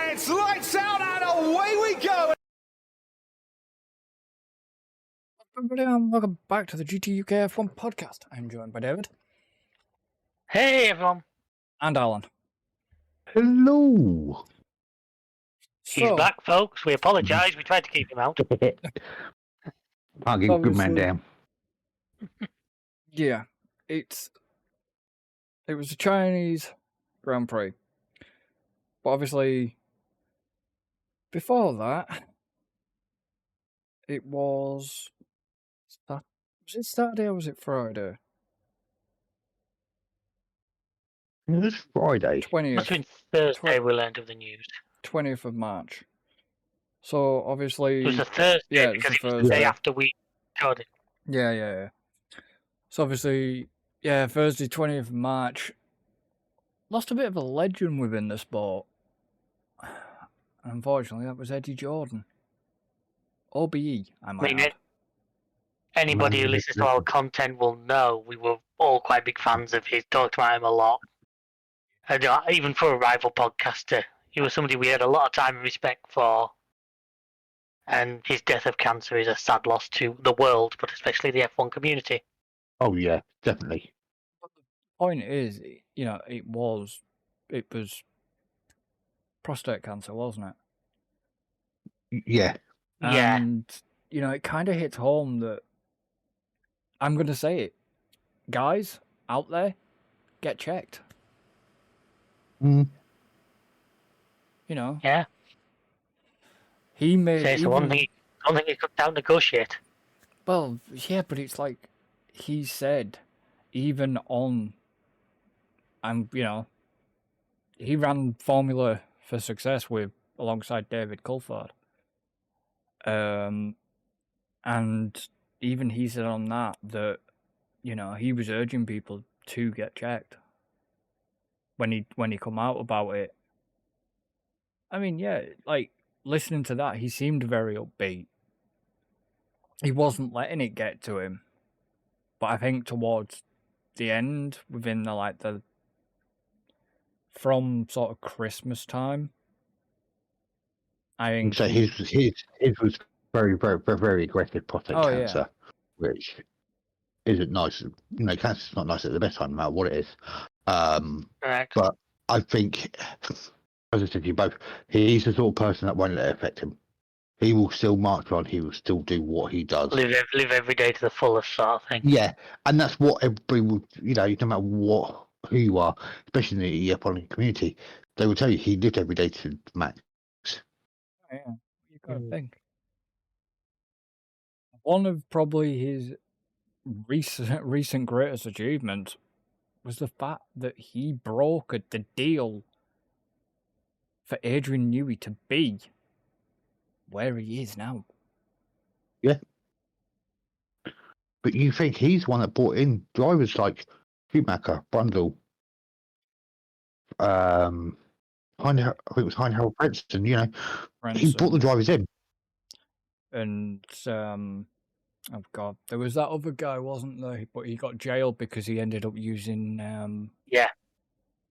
It's lights out and away we go. Everybody, and welcome back to the GT UK F1 podcast. I'm joined by David. Hey everyone. And Alan. Hello. He's back, folks. We apologise. We tried to keep him out. I'll give a good man down. Yeah, it was a Chinese Grand Prix. But obviously, before that, it was it Saturday or was it Friday? It was Friday. 20th. Must have been Thursday we learned of the news. 20th of March. So, obviously... It was a Thursday because it was the day after we recorded. Yeah. So, obviously, Thursday, 20th of March, lost a bit of a legend within the sport. And unfortunately, that was Eddie Jordon. OBE, I might add. Anybody who listens to our content will know we were all quite big fans of his, talked about him a lot. And even for a rival podcaster, he was somebody we had a lot of time and respect for. And his death of cancer is a sad loss to the world, but especially the F1 community. Oh yeah, definitely. But the point is, it was prostate cancer, wasn't it? Yeah. And, it kind of hits home that, I'm going to say it, guys out there, get checked. Yeah. He made... Say so one thing he could down negotiate. Well, yeah, but it's like, he said, even on, he ran Formula for Success alongside David Coulthard. And even he said on that, he was urging people to get checked when he come out about it. I mean, yeah, like, listening to that, he seemed very upbeat. He wasn't letting it get to him. But I think towards the end, within from sort of Christmas time, I think... So his was very, very, very, very aggressive prostate cancer, which isn't nice. Cancer's not nice at the best time, no matter what it is. Correct. But I think, as I said to you both, he's the sort of person that won't let it affect him. He will still march on. He will still do what he does. Live every day to the fullest, sort of thing. Yeah, and that's what everybody would, no matter who you are, especially in the F1 community, they will tell you he lived every day to the max. Yeah, you got to think. One of probably his recent greatest achievements was the fact that he brokered the deal for Adrian Newey to be where he is now. Yeah. But you think he's one that brought in drivers like Schumacher, Brundle, I think it was Heinz Princeton, he brought the drivers in. And, oh God, there was that other guy, wasn't there? But he got jailed because he ended up using...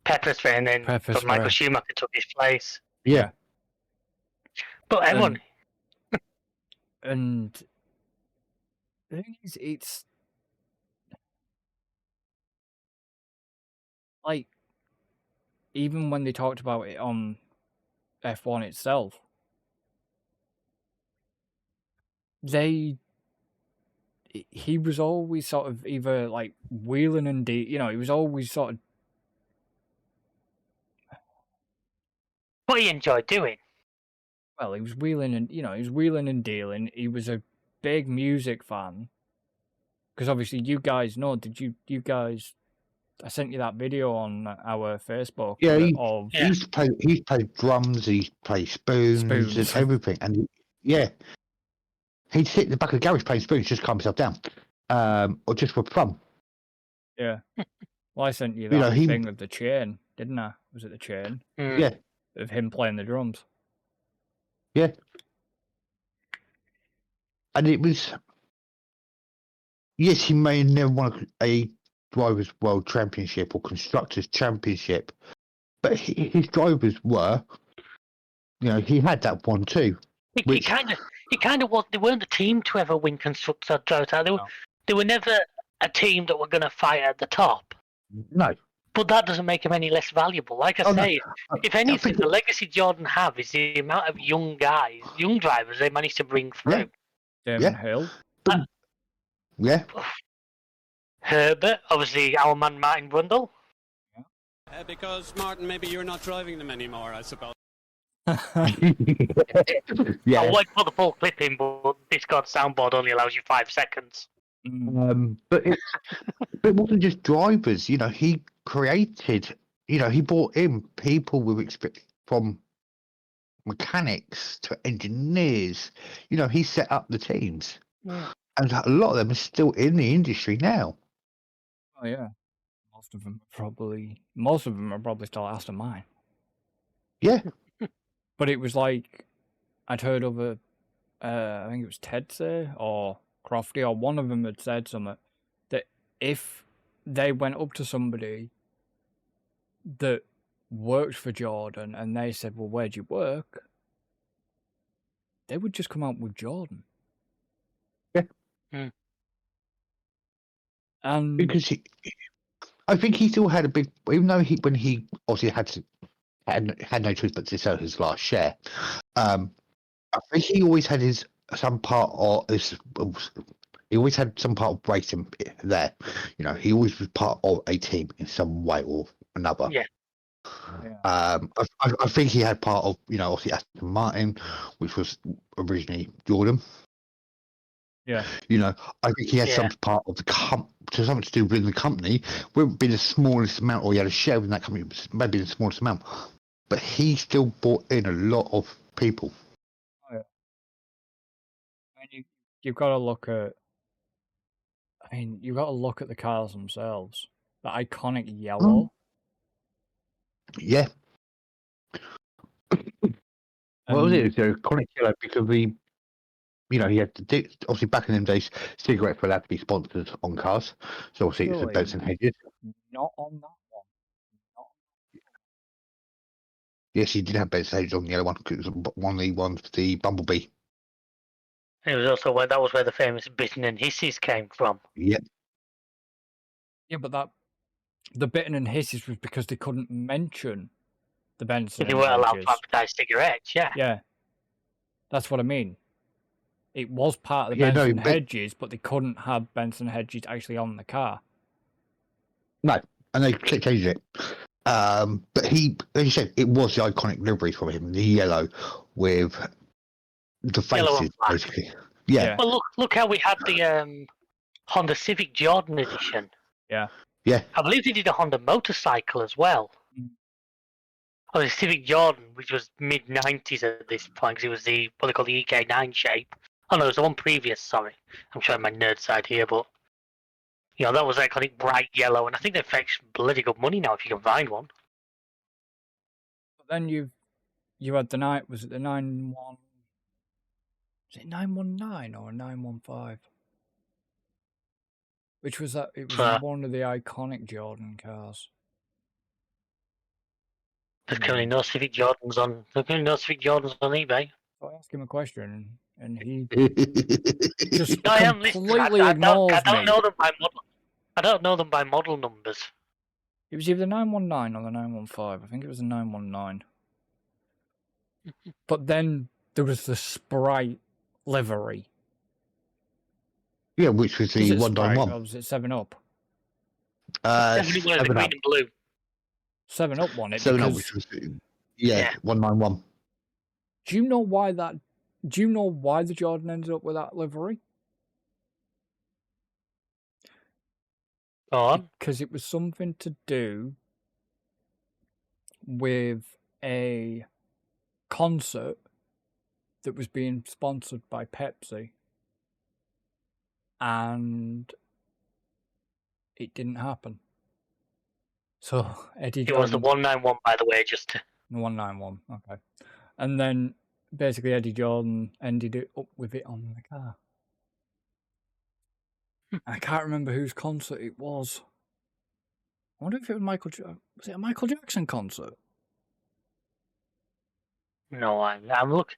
pepper spray, and then Michael Schumacher took his place. Yeah. But everyone... And the thing is, it's... like, even when they talked about it on F1 itself, he was always sort of either like wheeling and he was always sort of... what he enjoyed doing. Well, he was wheeling and, he was wheeling and dealing. He was a big music fan. Because obviously you guys know, you guys... I sent you that video on our Facebook. Yeah, he's played drums, he's played spoons. Everything. And he'd sit in the back of the garage playing spoons, just calm himself down. Or just for fun. Yeah. Well, I sent you that thing of the chain, didn't I? Was it the chain? Yeah. Of him playing the drums. Yeah. And it was... yes, he may have never won a Drivers' World Championship or Constructors' Championship, but his drivers were he had that one too. It kind of was. They weren't the team to ever win constructor title. They were never a team that were going to fight at the top. No. But that doesn't make them any less valuable. Like I say, if anything, the legacy Jordan have is the amount of young drivers they managed to bring through. Damon Hill. Yeah. Herbert, obviously our man Martin Brundle. Because, Martin, maybe you're not driving them anymore, I suppose. Yeah. I won't put the full clip in, but Discord soundboard only allows you 5 seconds. But it wasn't just drivers. He created. He brought in people with experience, from mechanics to engineers. He set up the teams, and a lot of them are still in the industry now. Oh yeah, most of them are probably still Aston Martin. Yeah. But it was like, I'd heard of I think it was Ted say, or Crofty, or one of them had said something, that if they went up to somebody that worked for Jordan and they said, well, where'd you work? They would just come out with Jordan. Yeah. And because I think he still had a big, even though when he obviously had no choice but to sell his last share. I think he always had some part of racing there. He always was part of a team in some way or another. Yeah. I think he had part of obviously Aston Martin, which was originally Jordan. Yeah. I think he had some part of something to do with the company. Wouldn't be the smallest amount, or he had a share in that company, maybe the smallest amount. But he still brought in a lot of people. Oh, yeah. And you've got to look at. You've got to look at the cars themselves. The iconic yellow. Yeah. What was it? It was the iconic yellow because he had obviously back in them days, cigarettes were allowed to be sponsored on cars. So obviously it's the Benson Hedges. Not on that one. Yes, he did have Benson Hedges on the yellow one because it was one of the ones for the Bumblebee. It was also where the famous bitten and hisses came from. Yep. Yeah, but the bitten and hisses was because they couldn't mention the Benson. They weren't allowed to advertise cigarettes. Yeah. Yeah. That's what I mean. It was part of the Benson Hedges, but they couldn't have Benson Hedges actually on the car. No, and they changed it. But he, as you said, it was the iconic livery from him, the yellow with the faces, basically. Yeah. Well, look how we had the Honda Civic Jordan edition. Yeah. Yeah. I believe they did a Honda motorcycle as well. Oh, the Civic Jordan, which was mid-90s at this point, because it was what they call the EK9 shape. Oh no, it was the one previous, sorry. I'm showing my nerd side here, but that was iconic bright yellow, and I think they fetch bloody good money now if you can find one. But then you had the night, was it the 919 or a 915? Which was that? It was one of the iconic Jordan cars. There's currently no Civic Jordans on. eBay. I asked him a question, and he just completely ignores me. I don't know them by model. I don't know them by model numbers. It was either the 919 or the 915. I think it was the 919. But then there was the Sprite livery. Yeah, which was the 191. Or was it 7-Up? Definitely one of the green and blue. 7-Up won it. 7-Up, which was 191. Do you know why the Jordan ended up with that livery? Go on. Because it was something to do with a concert that was being sponsored by Pepsi, and it didn't happen. So Eddie Jordan... It was the 191, by the way, just to... 191, okay. And then basically Eddie Jordan ended it up with it on the car. I can't remember whose concert it was. I wonder if it was was it a Michael Jackson concert? No, I'm looking.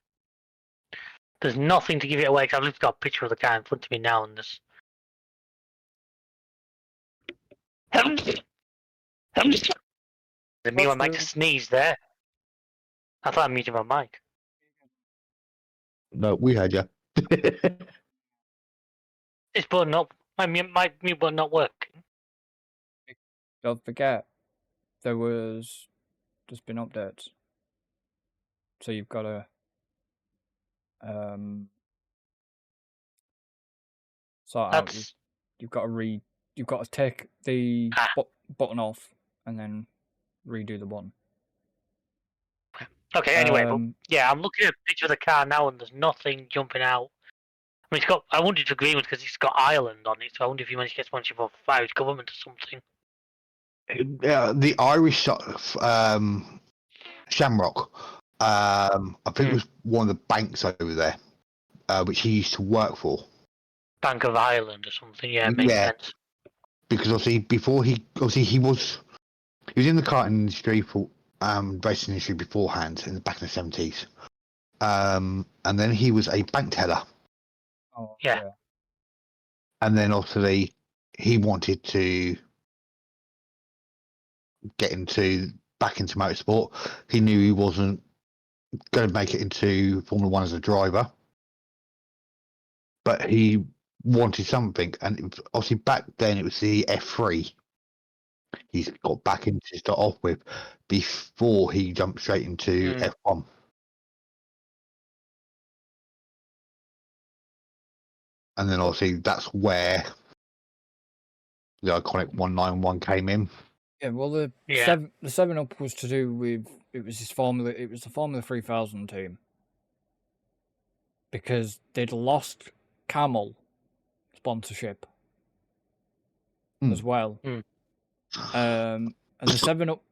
There's nothing to give it away because I've just got a picture of the guy in front of me now, and there's. Me and Mike just sneezed there. I thought I muted my mic. No, we had you. This button not. My mute button not working. Don't forget, there's been updates. So you've got to sort out. You've got to You've got to take the button off and then redo the button. Okay. Anyway, but yeah, I'm looking at a picture of the car now, and there's nothing jumping out. I mean, it's got. I wanted to agree with because it's got Ireland on it, so I wonder if you managed to get sponsorship of Irish government or something. The Irish Shamrock. I think it was one of the banks over there, which he used to work for. Bank of Ireland or something. Yeah, makes sense. Because obviously, before he was in the car industry for racing industry beforehand back in the 70s, and then he was a bank teller. Oh yeah. And then obviously he wanted to get back into motorsport. He knew he wasn't going to make it into Formula One as a driver, but he wanted something, and obviously back then it was the F3 he's got back into to start off with before he jumped straight into F1. And then obviously that's where the iconic 191 came in. Yeah, well, the 7-Up was to do with it was the Formula 3000 team because they'd lost Camel sponsorship as well. And the 7-Up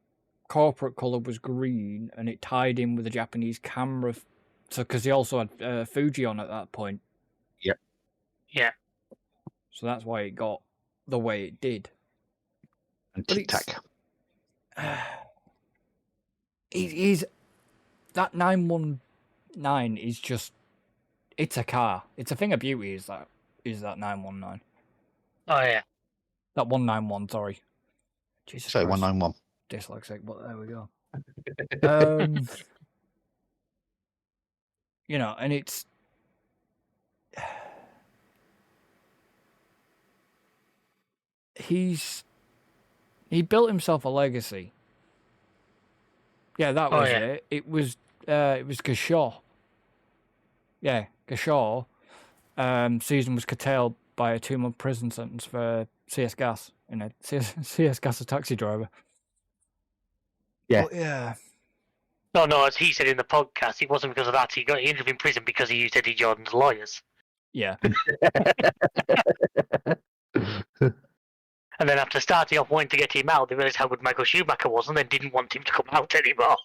corporate colour was green, and it tied in with the Japanese camera. So because they also had Fuji on at that point. Yep. Yeah. So that's why it got the way it did. And Tic Tac. He's that 919 is just it's a car. It's a thing of beauty. Is that 919? Oh yeah. That 191. Sorry. Jesus Sorry, Christ. 191. Dyslexic, but there we go. You know, and it's he built himself a legacy. Yeah, that was it. It was Gashaw. Yeah, Gashaw. Season was curtailed by a 2-month prison sentence for CS Gas CS Gas a taxi driver. Yeah. But yeah. No, as he said in the podcast, it wasn't because of that. He ended up in prison because he used Eddie Jordan's lawyers. Yeah. And then after starting off wanting to get him out, they realised how good Michael Schumacher was and then didn't want him to come out anymore.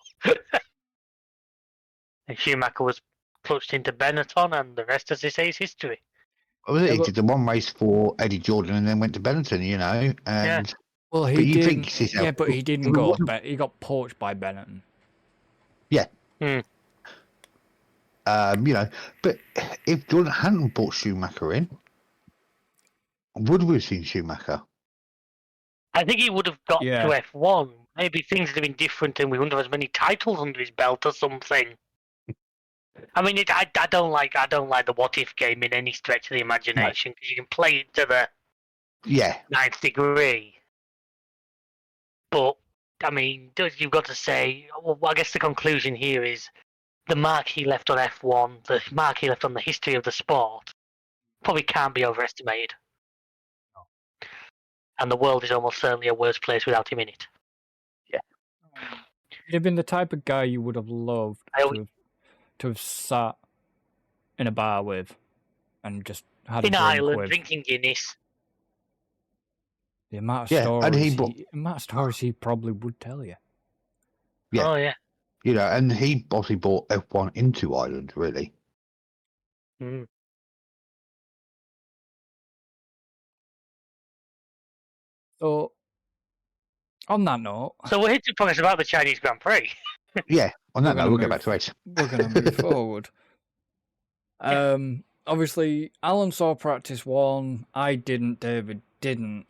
And Schumacher was clutched into Benetton, and the rest, as they say, is history. He did the one race for Eddie Jordan and then went to Benetton, you know. And well, he did. But he didn't go. He got poached by Benetton. Yeah. You know, but if Jordan hadn't brought Schumacher in, would we have seen Schumacher? I think he would have got to F1. Maybe things would have been different, and we wouldn't have as many titles under his belt or something. I mean, I don't like the what if game in any stretch of the imagination because you can play it to the ninth degree. But I mean, you've got to say. Well, I guess the conclusion here is the mark he left on F1, the mark he left on the history of the sport, probably can't be overestimated. No. And the world is almost certainly a worse place without him in it. Yeah. He'd have been the type of guy you would have loved to have sat in a bar with and just had a drink Ireland with. Drinking Guinness. The amount of stories he probably would tell you. Yeah. Oh yeah. You know, and he obviously brought F1 into Ireland, really. So, on that note... So we're here to talk about the Chinese Grand Prix. Yeah. On that We're note, gonna we'll get move- back to race. We're going to move forward. Obviously, Alan saw practice 1. I didn't. David didn't.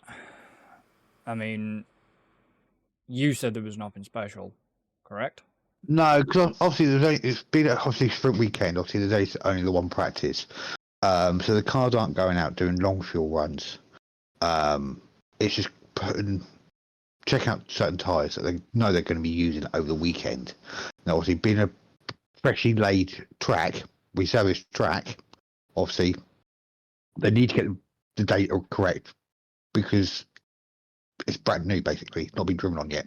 I mean, you said there was nothing special, correct? No, because obviously it's been obviously sprint weekend. Obviously, there's only the one practice. So the cars aren't going out doing long fuel runs. It's just check out certain tyres that they know they're going to be using over the weekend. Now, obviously, being a freshly laid track, reserviced track, obviously, they need to get the data correct because it's brand new, basically, not been driven on yet.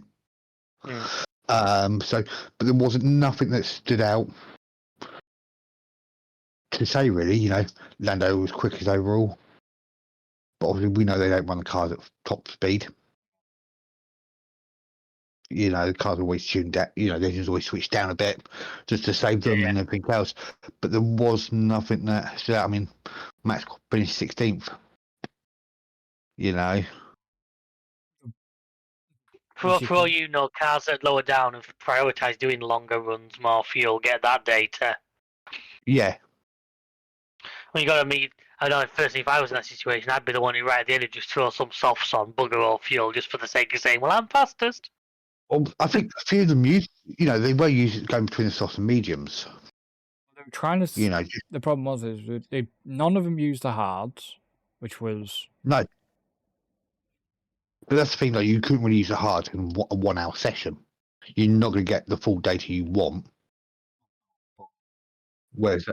But there wasn't nothing that stood out to say, really. You know, Lando was quickest overall, but obviously we know they don't run the cars at top speed. You know, the cars are always tuned down. You know, the engines always switch down a bit just to save them and everything else. But there was nothing that stood out. I mean, Max finished 16th. You know, For all you know, cars that lower down have prioritised doing longer runs, more fuel, get that data. yeah. When you got to meet, I know, personally, if I was in that situation, I'd be the one who right at the end would just throw some softs on, bugger all fuel, just for the sake of saying, well, I'm fastest. Well, I think a few of them used, you know, they were using going between the softs and mediums. They were trying to. You know, The problem was none of them used the hards, which was no. But that's the thing, like, you couldn't really use the hard in a 1 hour session. You're not going to get the full data you want. Whereas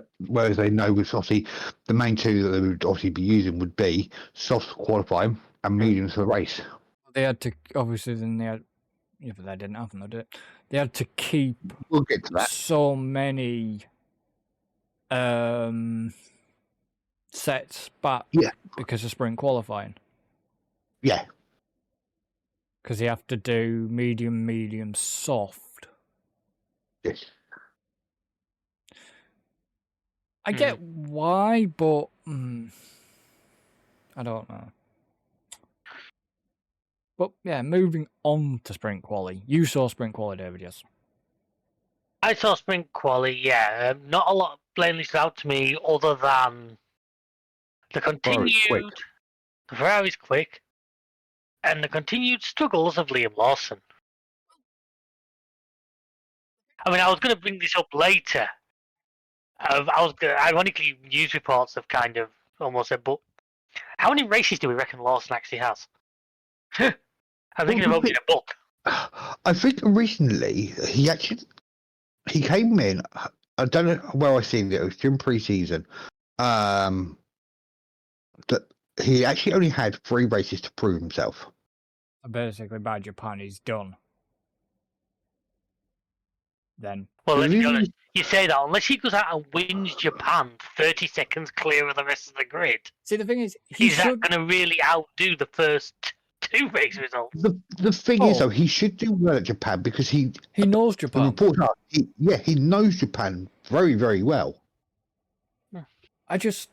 they know with obviously the main two that they would obviously be using would be softs for qualifying and mediums for the race. they had to obviously then they had. Yeah, but that didn't happen, did it? They had to keep We'll get to that. so many sets back because of sprint qualifying. Yeah. Because you have to do medium, medium, soft. Yes. I get why, but I don't know. But yeah, moving on to sprint quali. You saw sprint quali, David, yes? I saw sprint quali, yeah. Not a lot plainly stood out to me other than the continued... The Ferrari's quick. And the continued struggles of Liam Lawson. I mean, I was going to bring this up later. Ironically, news reports have kind of almost said, but how many races do we reckon Lawson actually has? I'm thinking of opening a book. I think originally he came in. I don't know where I seen it. It was during pre-season. That he actually only had 3 races to prove himself. Basically, by Japan, he's done. Then. Well, let's be honest. You say that unless he goes out and wins Japan 30 seconds clear of the rest of the grid. See, the thing is, that going to really outdo the first 2 race results? The thing is, though, he should do well at Japan because he knows Japan. The reports are, he knows Japan very, very well. I just...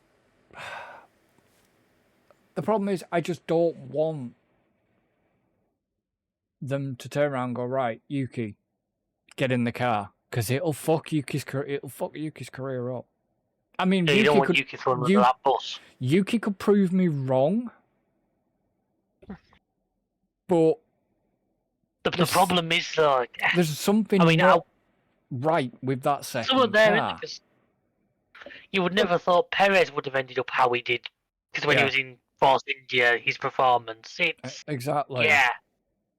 The problem is, I just don't want them to turn around and go, right, Yuki, get in the car, because it'll fuck Yuki's career up. I mean, you don't want Yuki thrown under that bus. Yuki could prove me wrong, but the problem is, there's something not right with that second someone there, because you would never thought Perez would have ended up how he did, because when he was in Force India, his performance, it's exactly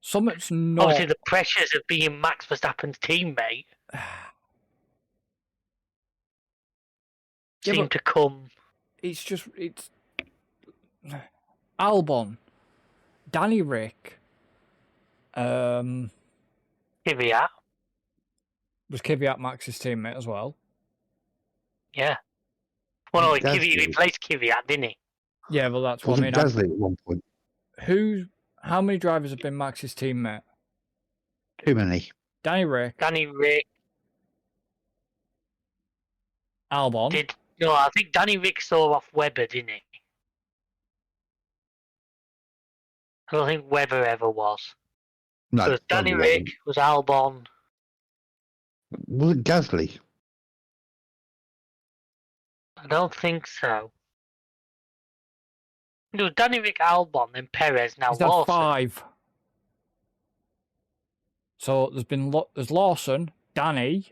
something's not. Obviously, the pressures of being Max Verstappen's teammate seem to come. It's Albon, Danny Rick, Kvyat. Was Kvyat Max's teammate as well? Yeah. Well, no, he replaced Kvyat, didn't he? Yeah, well, that's what I mean. Gasly at one point. How many drivers have been Max's teammate? Too many. Danny Rick. Albon. No, I think Danny Rick saw off Webber, didn't he? I don't think Webber ever was. No. So Danny Rick was Albon. Was it Gasly? I don't think so. It was Danny Rick Albon, then Perez, now He's had Lawson. 5. So there's Lawson, Danny,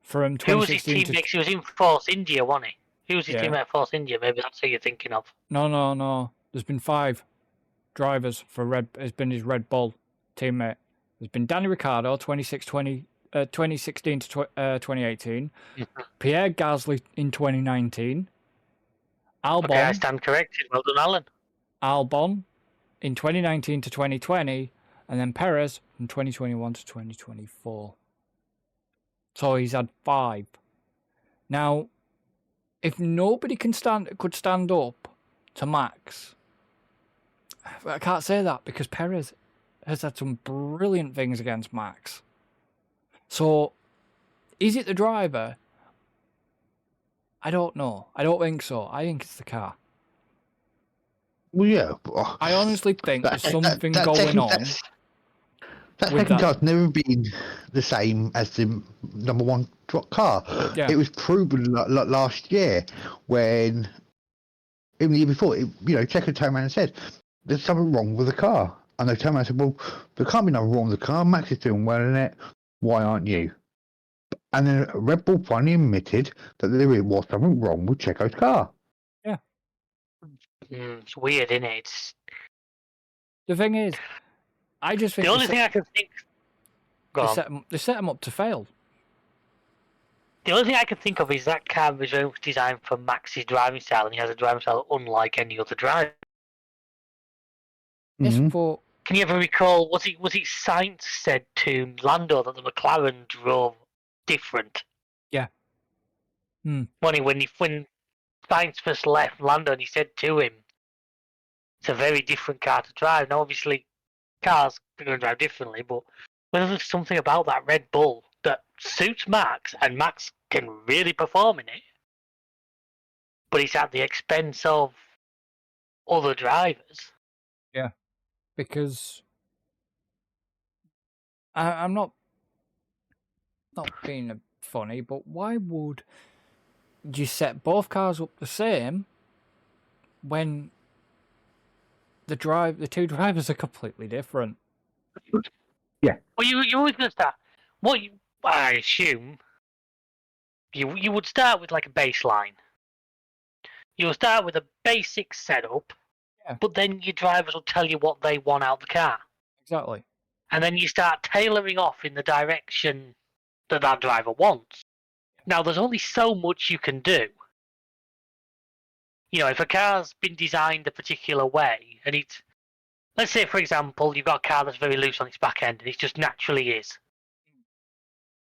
from Who was his 2016 teammate? He was in Force India, wasn't he? Who was his Yeah. teammate at Force India? Maybe that's who you're thinking of. No. There's been 5 drivers for Red. It's been his Red Bull teammate. There's been Danny Ricciardo, 2016 to 2018. Pierre Gasly in 2019. Albon. Okay, I stand corrected. Well done, Alan. Albon in 2019 to 2020, and then Perez from 2021 to 2024. So he's had 5. Now, if nobody could stand up to Max, I can't say that because Perez has had some brilliant things against Max. So, is it the driver? I don't know. I don't think so. I think it's the car. Well, yeah. I honestly think there's something going second, on. That with second that. car's never been the same as the number 1 car. Yeah. It was proven last year when, even the year before, Checo turned around and said, there's something wrong with the car. And they turned around and said, well, there can't be nothing wrong with the car. Max is doing well in it. Why aren't you? And then Red Bull finally admitted that there was something wrong with Checo's car. Yeah. It's weird, isn't it? The thing is, I just think The only thing I can think. Go on. they set him up to fail. The only thing I can think of is that car was very much designed for Max's driving style, and he has a driving style unlike any other driver. Yes, Mhm. but Can you ever recall? Was it Sainz said to Lando that the McLaren drove different? Yeah. When Sainz first left Lando, and he said to him, "It's a very different car to drive." Now, obviously, cars are going to drive differently, but whether there's something about that Red Bull that suits Max, and Max can really perform in it, but it's at the expense of other drivers. because I'm not being funny, but why would you set both cars up the same when the two drivers are completely different? Well, you're always going to start. I assume you would start with like a baseline. You'll start with a basic setup, Yeah. but then your drivers will tell you what they want out of the car. Exactly. And then you start tailoring off in the direction that driver wants. Now, there's only so much you can do. If a car's been designed a particular way, and let's say, for example, you've got a car that's very loose on its back end, and it just naturally is.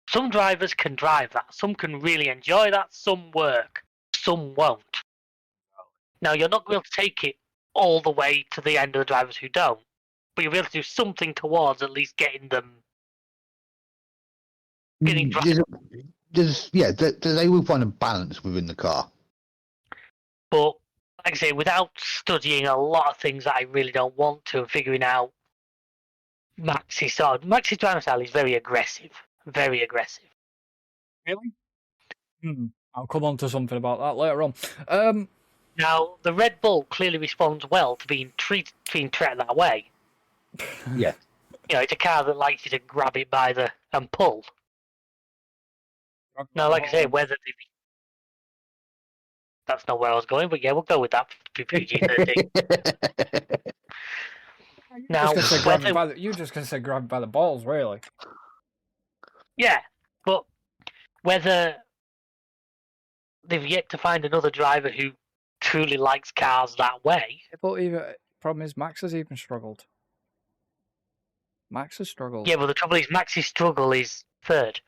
Some drivers can drive that. Some can really enjoy that. Some work. Some won't. Now, you're not going to take it all the way to the end of the drivers who don't, but you'll be able to do something towards at least getting them. They will find a balance within the car. But, like I say, without studying a lot of things that I really don't want to, and figuring out Max's driving style is very aggressive. Very aggressive. Really? I'll come on to something about that later on. Now, the Red Bull clearly responds well to being treated that way. Yeah. It's a car that likes you to grab it and pull. Now, like I say, whether that's not where I was going, but yeah, we'll go with that for PG-13. Now, You're just going to say grab by the balls, really? Yeah, but whether they've yet to find another driver who truly likes cars that way. But problem is, Max has even struggled. Max has struggled. Yeah, but the trouble is, Max's struggle is third.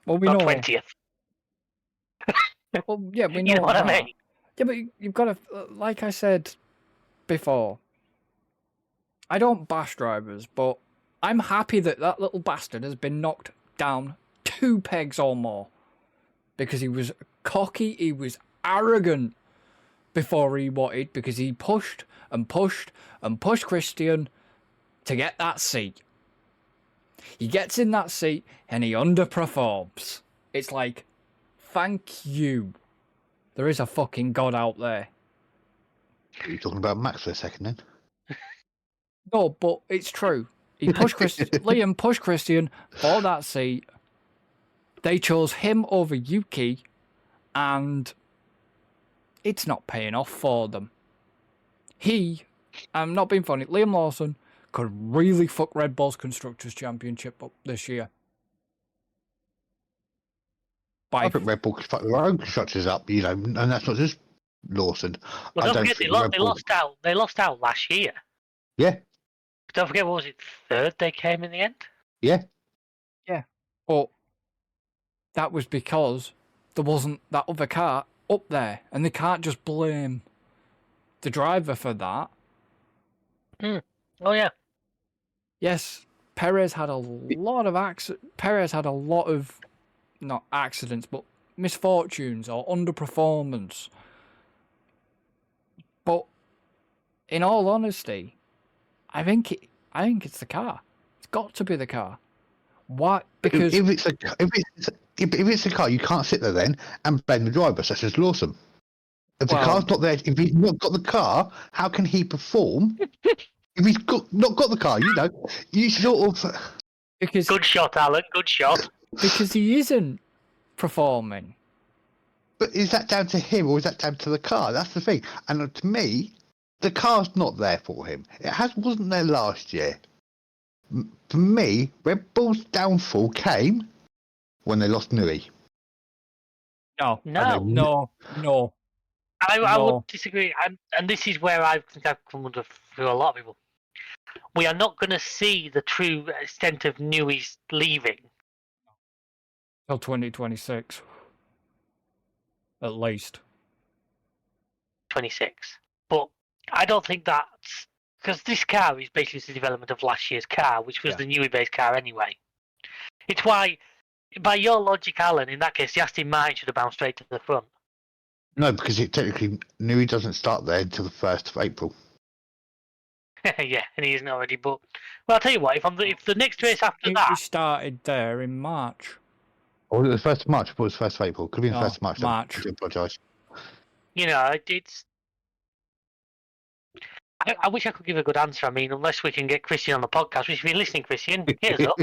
Well, we not know 20th. Well, yeah, we know You know what that. I mean? Yeah, but you've got to, like I said before, I don't bash drivers, but I'm happy that little bastard has been knocked down 2 pegs or more. Because he was cocky, he was arrogant before he wanted, because he pushed and pushed and pushed Christian to get that seat. He gets in that seat and he underperforms. It's like, thank you. There is a fucking God out there. Are you talking about Max for a second then? No, but it's true. He pushed Liam pushed Christian for that seat. They chose him over Yuki, and it's not paying off for them. I'm not being funny, Liam Lawson could really fuck Red Bull's Constructors' Championship up this year. I think Red Bull could fuck their own constructors up, you know, and that's not just Lawson. Well, don't forget they lost out last year. Yeah. Don't forget, what was it, third they came in the end? Yeah. Yeah. But that was because there wasn't that other car up there, and they can't just blame the driver for that. Oh yeah. Yes, Perez had a lot of not accidents, but misfortunes or underperformance. But in all honesty, I think it's the car. It's got to be the car. Why? Because if it's a car, you can't sit there then and blame the driver, such as Lawson. If the car's not there, if he's not got the car, how can he perform? If he's not got the car, you know, you sort of. Because good shot, Alan. Good shot. Because he isn't performing. But is that down to him or is that down to the car? That's the thing. And to me, the car's not there for him. Wasn't there last year. For me, Red Bull's downfall came when they lost Nui. No. I would disagree, and this is where I think I've come under through a lot of people. We are not going to see the true extent of Nui's leaving Till 2026. At least. 26. But I don't think that's... Because this car is basically the development of last year's car, which was the Newey-based car anyway. It's why, by your logic, Alan, in that case, the Aston Martin should have bounced straight to the front. No, because technically Newey doesn't start there until the 1st of April. Yeah, and he isn't already. But well, I'll tell you what. If the next race after that, he started there in March. Or was it the 1st of March? I thought it was 1st of April. Could have been the 1st of March. March. I do apologise. You know, it's. I wish I could give a good answer. I mean, unless we can get Christian on the podcast, which if you're listening, Christian, hit us up.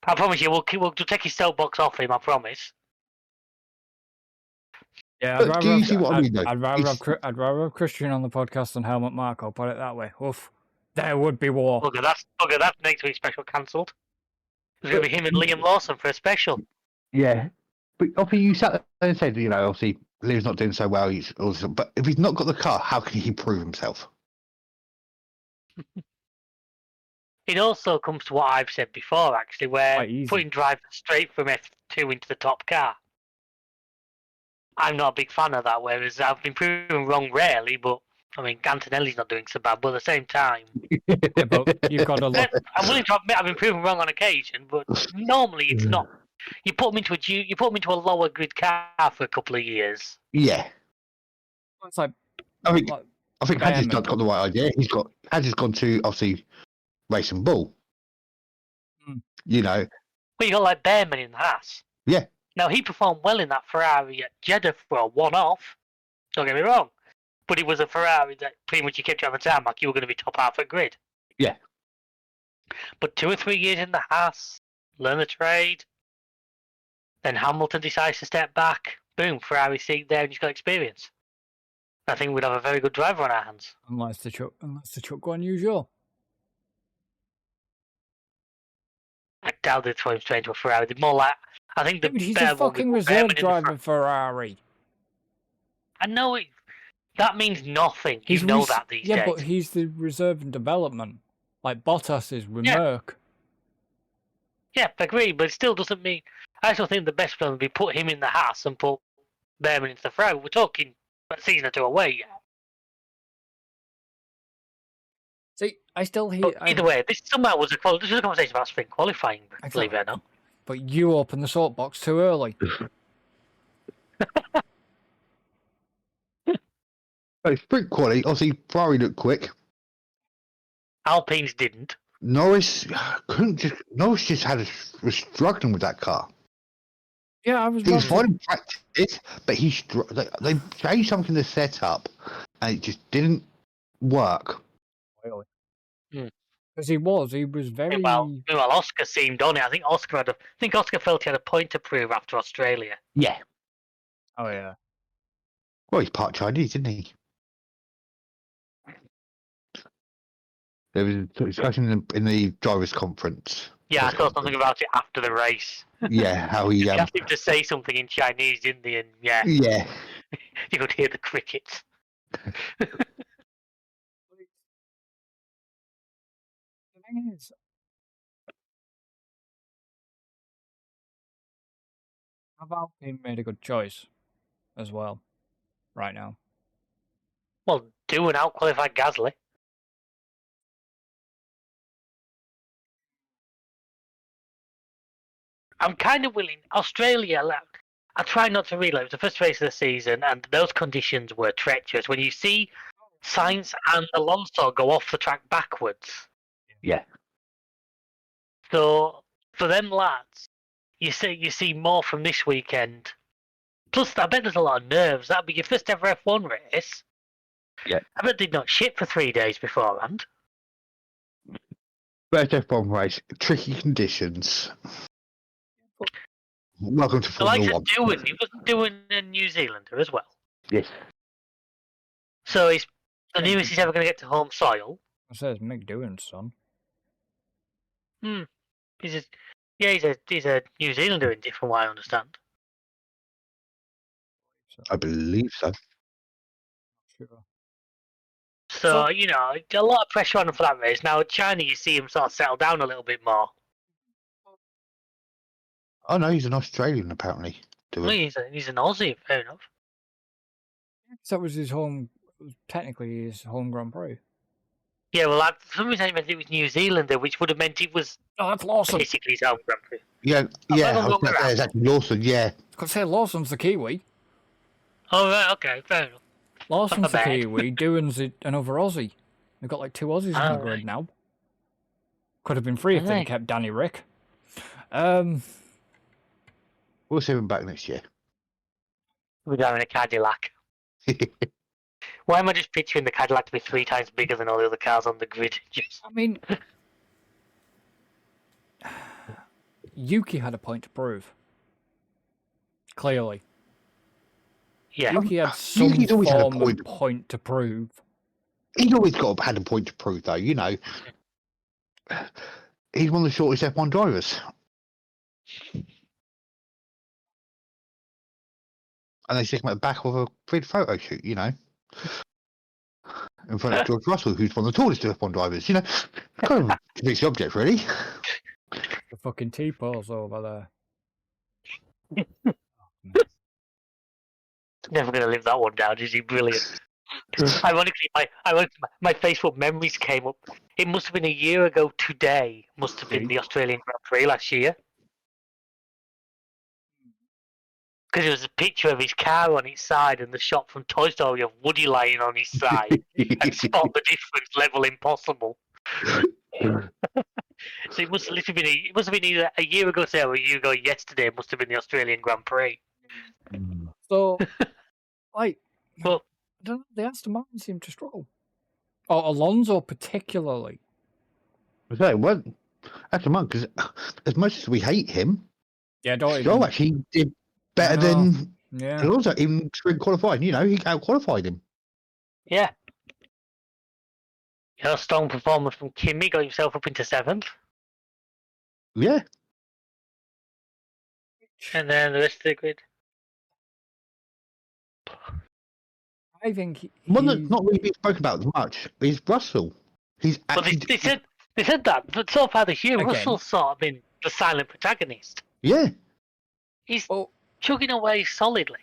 I promise you, we'll take his soapbox off him. I promise. Yeah, I'd rather have Christian on the podcast than Helmut Marko. Put it that way. Oof, there would be war. Look at that next week's special cancelled. It's going to be him and Liam Lawson for a special. Yeah, but obviously you sat there and said, you know, obviously Liam's not doing so well. But if he's not got the car, how can he prove himself? It also comes to what I've said before, actually, where putting drivers straight from F2 into the top car. I'm not a big fan of that, whereas I've been proven wrong rarely, but I mean, Antonelli's not doing so bad, but at the same time... Yeah, but you've got to look... I'm willing to admit I've been proven wrong on occasion, but normally it's not. You put them into a lower grid car for a couple of years. Yeah. It's like... I think Hadji's got the right idea. Hadji's gone to, obviously, Racing Bull. You know. But you got like Behrman in the Haas. Yeah. Now, he performed well in that Ferrari at Jeddah for a one-off. Don't get me wrong. But it was a Ferrari that pretty much you kept you on the tarmac, you were going to be top half at grid. Yeah. But 2 or 3 years in the Haas, learn the trade. Then Hamilton decides to step back. Boom, Ferrari seat there and he's got experience. I think we'd have a very good driver on our hands. Unless the Chuck Guan Yu. I doubt they'd throw him straight into a Ferrari. They're more like... I think he's a fucking reserve driver Ferrari. I know it. That means nothing. You know that these days. Yeah, but he's the reserve and development. Like Bottas is with Merck. Yeah, I agree, but it still doesn't mean... I still think the best plan would be put him in the Haas and put Behrman into the Ferrari. We're talking a season or two away, yeah. See, I still hear... Either way, this somehow was a conversation about spring qualifying, believe it or not. But you opened the soapbox too early. Sprint quality, obviously Ferrari looked quick. Alpines didn't. Norris couldn't just. Norris just was struggling with that car. Yeah, I was. He was about fine to- in practice, but they changed something to set up, and it just didn't work. Because he was very. Meanwhile, Oscar seemed on it. I think Oscar felt he had a point to prove after Australia. Yeah. Oh yeah. Well, he's part Chinese, isn't he? There was a discussion in the drivers' conference. Yeah, I press saw something conference. about it after the race. Yeah, how he. They asked him to say something in Chinese, didn't they? And yeah, Yeah. you could hear the crickets. The thing is, Alpine made a good choice as well, right now. Well, doing out-qualified Gasly. I'm kind of willing. Australia, I try not to read. It was the first race of the season, and those conditions were treacherous. When you see Sainz and Alonso go off the track backwards, Yeah. so for them lads, you see more from this weekend. Plus, I bet there's a lot of nerves. That'd be your first ever F1 race. Yeah. I bet they'd not shit for 3 days beforehand. First F1 race, tricky conditions. Welcome to The likes Formula of 1. Doohan, he wasn't doing a New Zealander as well. Yes. So he's the nearest he's ever going to get to home soil. I said it's Mick Doohan's son. He's a New Zealander in different way, I understand. I believe so. Sure. So, you know, a lot of pressure on him for that race. Now, at China, you see him sort of settle down a little bit more. Oh no, he's an Australian apparently. Well, he's an Aussie, fair enough. So that was his home, technically his home Grand Prix. Yeah, well, for some reason I meant it was New Zealander, which would have meant it was Oh, that's Lawson. basically his home Grand Prix. Yeah, I I was going to say, it's actually Lawson, yeah. I could say Lawson's the Kiwi. Oh, right, okay, fair enough. Lawson's the bad. Kiwi, Doohan's another Aussie. They've got like 2 Aussies on the grid right. now. Could have been 3 if they'd Right. kept Danny Rick. We'll see him back next year. We're driving a Cadillac. Why am I just picturing the Cadillac to be 3 times bigger than all the other cars on the grid? Just I mean, Yuki had a point to prove. Clearly. yeah. Yuki had some Yuki's always had a form of point to prove. He's always had a point to prove, though, you know. He's one of the shortest F1 drivers. And they stick him at the back of a grid photo shoot, you know. In front of George Russell, who's one of the tallest F1 drivers, you know. Kind of defeats the object, really. The fucking T-pose over there. Never going to live that one down, is he? Brilliant. Ironically, my Facebook memories came up. It must have been a year ago today. Must have been the Australian Grand Prix last year. Because there was a picture of his car on its side and the shot from Toy Story of Woody lying on his side. And spot the difference, level impossible. So it must have been either a year ago today or a year ago yesterday. It must have been the Australian Grand Prix. So, like, Well, I don't know, the Aston Martin seemed to struggle. Or Alonso particularly. I say, well, that's a month, because as much as we hate him, Yeah, don't Stroll even... actually did better I know. than Yeah. Alonso, even sprint qualifying. You know, he out-qualified him. yeah. Strong performance from Kimi, got himself up into 7th. Yeah. And then the rest of the grid. I think One that's not really been spoken about much is Russell. He's But actually... they said that, but so far this year, Again. Russell's sort of been the silent protagonist. Yeah. He's Well, chugging away solidly.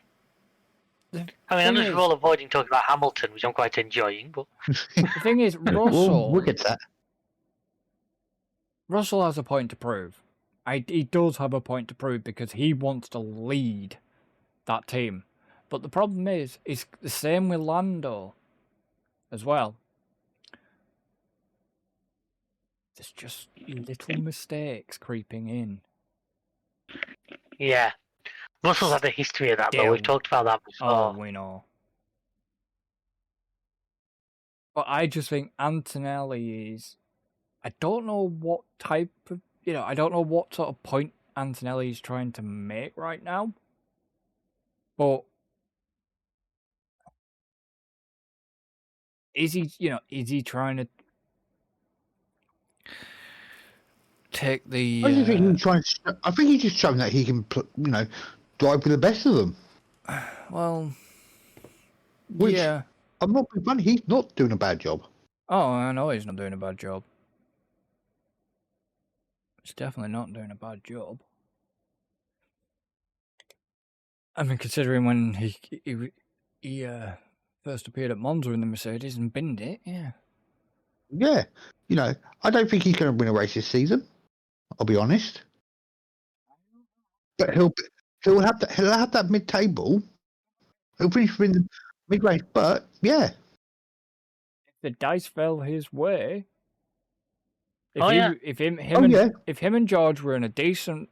the I mean, I thing know is- we're all avoiding talking about Hamilton, which I'm quite enjoying, but the thing is, Russell... We'll get to that. Russell has a point to prove. He does have a point to prove because he wants to lead that team. But the problem is, it's the same with Lando as well. there's just little mistakes creeping in. Yeah. Russell's had a history of that, though. We've Still. talked about that before. Oh, we know. But I just think Antonelli is... I don't know what type of... I don't know what sort of point Antonelli is trying to make right now. But... Is he trying to take the... I think he's just showing that he can, drive with the best of them. Well... Which, yeah. I'm not being funny, he's not doing a bad job. Oh, I know he's not doing a bad job. He's definitely not doing a bad job. I mean, considering when he first appeared at Monza in the Mercedes and binned it, yeah. Yeah, I don't think he's going to win a race this season. I'll be honest, but he'll have that mid-table. He'll finish in the mid-range, but yeah. If the dice fell his way, if him and George were in a decent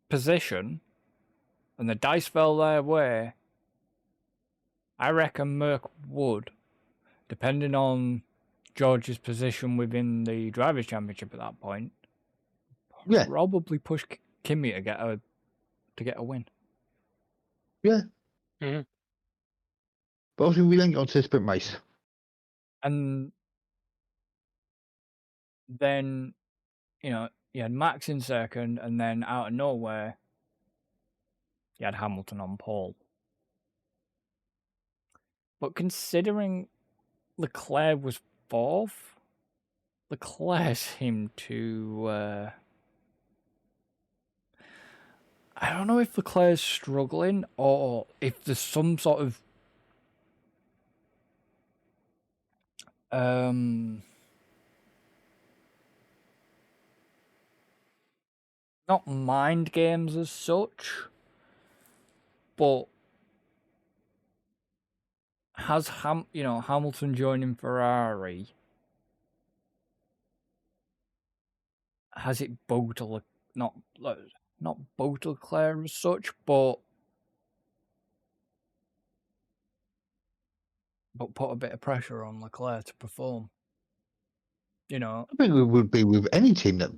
position, and the dice fell their way, I reckon Merck would, depending on George's position within the Drivers' Championship at that point, probably push Kimi to get a win. Yeah. Mm-hmm. But obviously we then got onto the sprint race. And then, you had Max in second, and then out of nowhere, you had Hamilton on pole. But considering Leclerc was fourth, Leclerc seemed to... I don't know if Leclerc's struggling or if there's some sort of... not mind games as such, but has Hamilton joining Ferrari, has it bugged not bugged Leclerc as such, but put a bit of pressure on Leclerc to perform. I think it would be with any team that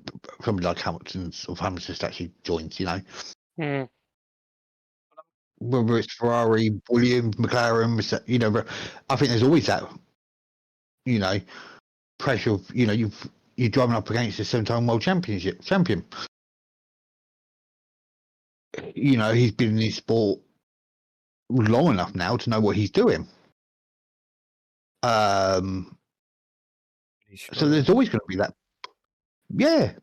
somebody like Hamilton actually joins, Mm. Whether it's Ferrari, Williams, McLaren, but I think there's always that, pressure of, you're driving up against a 7-time world champion. He's been in this sport long enough now to know what he's doing. So there's always going to be that. Yeah,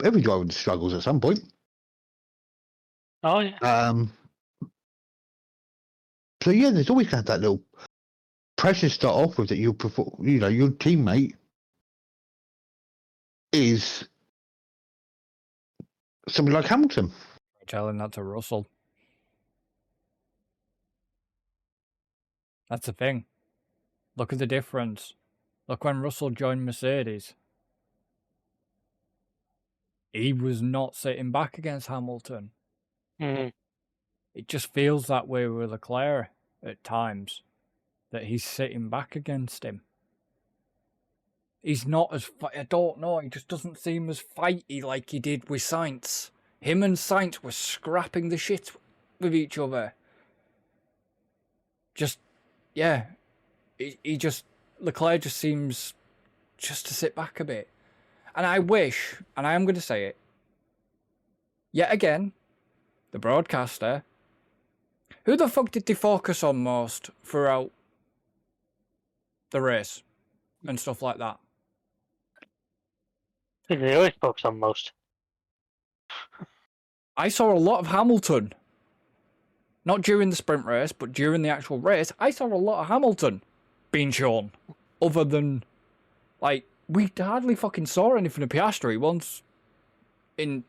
every driver struggles at some point. Oh yeah. So yeah, there's always going to have that little pressure to start off with that your teammate is somebody like Hamilton. Telling that to Russell. That's the thing. Look at the difference. Look when Russell joined Mercedes. He was not sitting back against Hamilton. Mm-hmm. It just feels that way with Leclerc at times, that he's sitting back against him. He's not as... I don't know, he just doesn't seem as fighty like he did with Sainz. Him and Sainz were scrapping the shit with each other. Just, yeah. Leclerc just seems just to sit back a bit. And I wish, and I am going to say it, yet again, the broadcaster, who the fuck did they focus on most throughout the race and stuff like that? They always focus on most. I saw a lot of Hamilton. Not during the sprint race, but during the actual race, I saw a lot of Hamilton being shown. Other than, we hardly fucking saw anything of Piastri once in,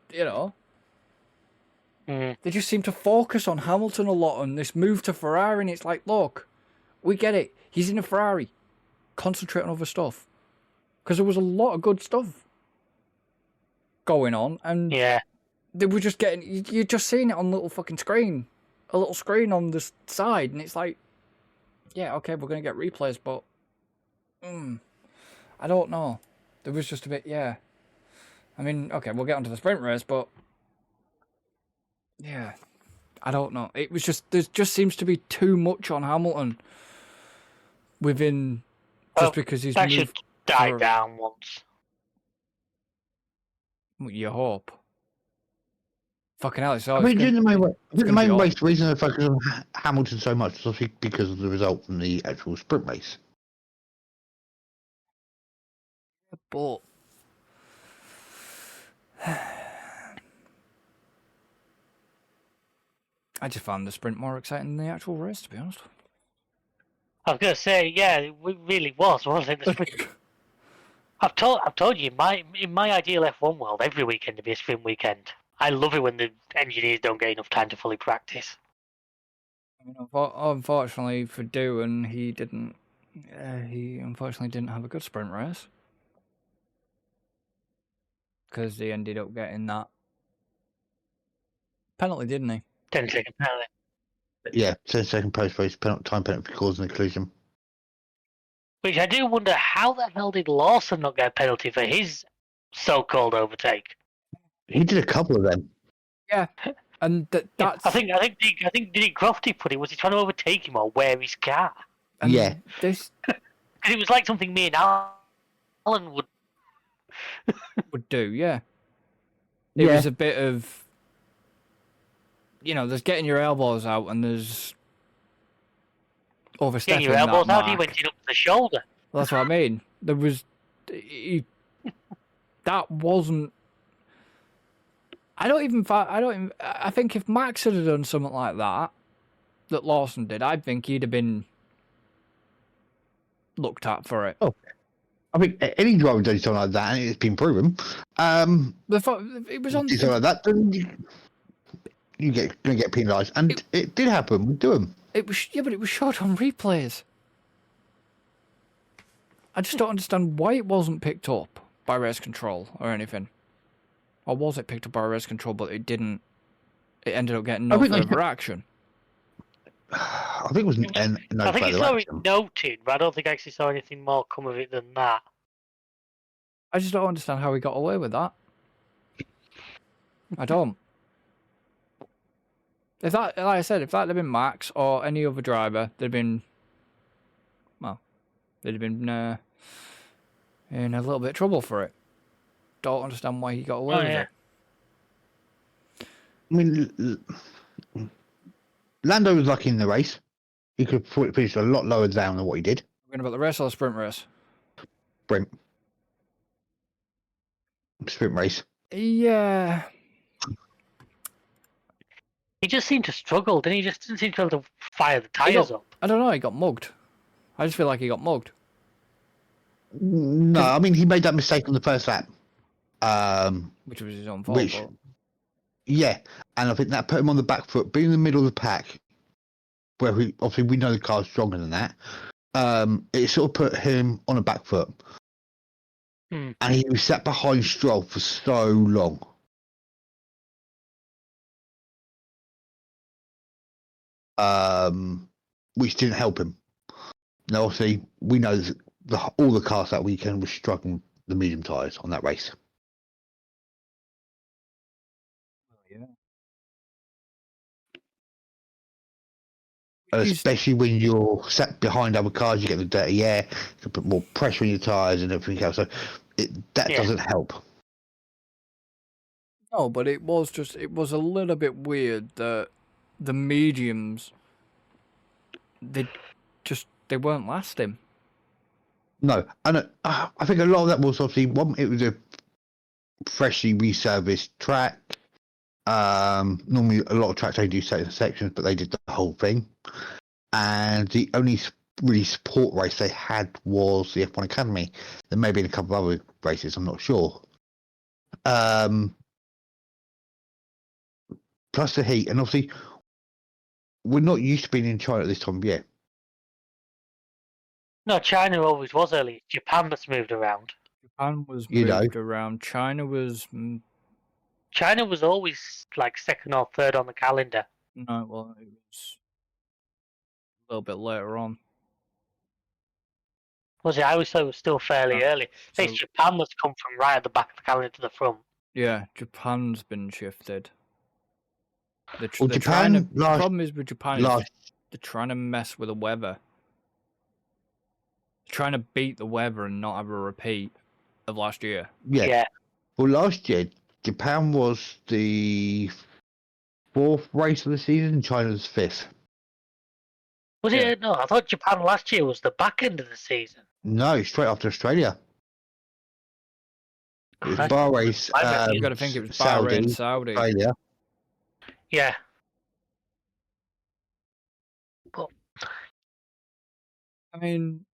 Mm. They just seem to focus on Hamilton a lot on this move to Ferrari, and it's like, look, we get it. He's in a Ferrari. Concentrate on other stuff. because there was a lot of good stuff going on, and Yeah. they were just getting. You're just seeing it on a little fucking screen, a little screen on the side, and it's like, yeah, okay, we're gonna get replays, but I don't know. There was just a bit, yeah. I mean, okay, we'll get onto the sprint race, but yeah, I don't know. It was just there just seems to be too much on Hamilton within just because he's That should moved. die down once. You hope. Fucking hell, it's I always mean, the main race reason I focus on Hamilton so much is obviously because of the result from the actual sprint race. But I just found the sprint more exciting than the actual race, to be honest. I was gonna say, yeah, it really was, wasn't it? The sprint. I've told you, in my ideal F1 world, every weekend to be a sprint weekend. I love it when the engineers don't get enough time to fully practice. I mean, unfortunately for Doohan, he didn't. He unfortunately didn't have a good sprint race because he ended up getting that penalty, didn't he? 10-second penalty. Yeah, 10-second post-race time penalty for causing a collision. Which I do wonder, how the hell did Lawson not get a penalty for his so-called overtake? He did a couple of them. Yeah, and that's. I think Diddy Crofty put it. Was he trying to overtake him or wear his car? And Yeah. This Because it was like something me and Alan would do, yeah. It was a bit of, there's getting your elbows out and there's overstepping your elbows that out. He went in up to the shoulder. Well, that's what I mean. There was, that wasn't. I think if Max had done something like that Lawson did, I think he'd have been looked at for it. Oh, I think any driver does something like that, and it's been proven. It was on something like that, then you gonna get penalised, and it did happen with Doohan. But it was shot on replays. I just don't understand why it wasn't picked up by race control or anything. Or was it picked up by race control, but it didn't? It ended up getting no further action. I think it was no I think further you saw action. it noted, but I don't think I actually saw anything more come of it than that. I just don't understand how he got away with that. I don't. If that, like I said, if that had been Max or any other driver, they'd have been in a little bit of trouble for it. Don't understand why he got away with it. I mean, Lando was lucky in the race. He could have finished a lot lower down than what he did. We're going about the race or the sprint race? Sprint race. Yeah. He just seemed to struggle, didn't he? Just didn't seem to be able to fire the tyres up. I don't know, he got mugged. I just feel like he got mugged. No, I mean, he made that mistake on the first lap. Which was his own fault. Yeah, and I think that put him on the back foot, being in the middle of the pack, where we know the car's stronger than that. It sort of put him on a back foot. And he was sat behind Stroll for so long. Which didn't help him. Now, obviously, we know that all the cars that weekend were struggling the medium tyres on that race. Yeah. Especially when you're sat behind other cars, you get the dirty air, you can put more pressure on your tyres and everything else. So that doesn't help. No, but it was a little bit weird that the mediums, they weren't lasting. No, and I think a lot of that was obviously it was a freshly resurfaced track. Normally a lot of tracks they do certain sections, but they did the whole thing. And the only really support race they had was the F1 Academy. There may have been a couple of other races, I'm not sure. Plus the heat, and obviously we're not used to being in China at this time of year. No, China always was early. Japan that's moved around. Japan was You know. moved around. China was China was always like second or third on the calendar. no, well, it was a little bit later on. Was it? I always thought it was still fairly early. I think so- Japan that's come from right at the back of the calendar to the front. Yeah, Japan's been shifted. Well, They're trying to. Japan The problem is with Japan is last they're trying to mess with the weather. They're trying to beat the weather and not have a repeat of last year. Yeah. Well, last year Japan was the 4th race of the season. China's 5th. Was Yeah. it? No, I thought Japan last year was the back end of the season. No, straight after Australia. It was Christ. Bahrain, You got to think it was Bahrain, Saudi. Australia. Yeah. But I mean,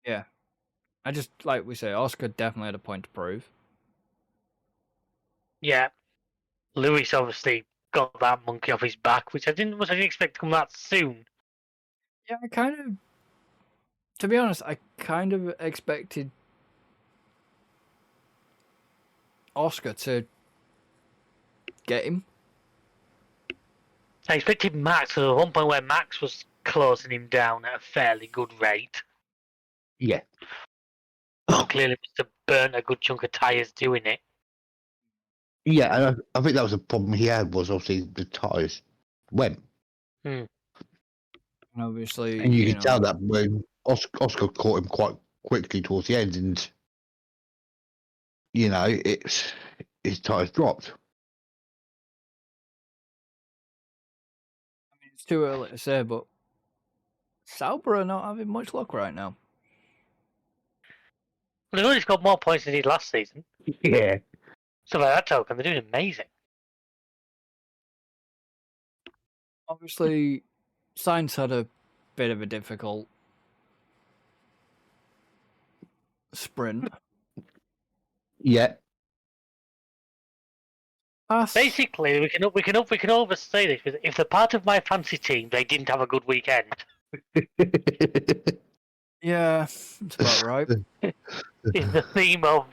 yeah. I just like we say, Oscar definitely had a point to prove. yeah, Lewis obviously got that monkey off his back, which I didn't expect to come that soon. Yeah, to be honest, I kind of expected Oscar to get him. I expected Max. There was one point where Max was closing him down at a fairly good rate. Yeah. Clearly, must have burnt a good chunk of tyres doing it. Yeah, and I think that was the problem he had, was obviously the tyres went. And obviously, And you can tell that when Oscar caught him quite quickly towards the end, and his tyres dropped. I mean, it's too early to say, but Sauber are not having much luck right now. Well, they've already got more points than they did last season. Yeah. So by that token, they're doing amazing. Obviously, Sainz had a bit of a difficult sprint. Yeah. Basically, we can overstate this. But if they're part of my fancy team, they didn't have a good weekend. Yeah, that's about right. Is the theme of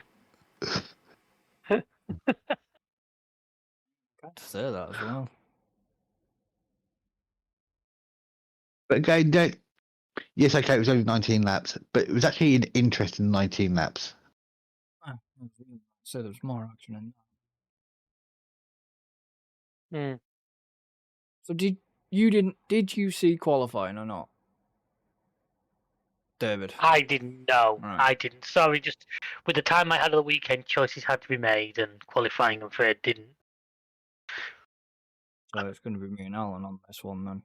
Got to say that as well. But again, yes, okay, it was only 19 laps, but it was actually an interesting 19 laps. So there's more action in that. So did you see qualifying or not, David? I didn't know. Right. I didn't. Sorry, just with the time I had of the weekend, choices had to be made, and qualifying, I'm afraid, didn't. So it's going to be me and Alan on this one then.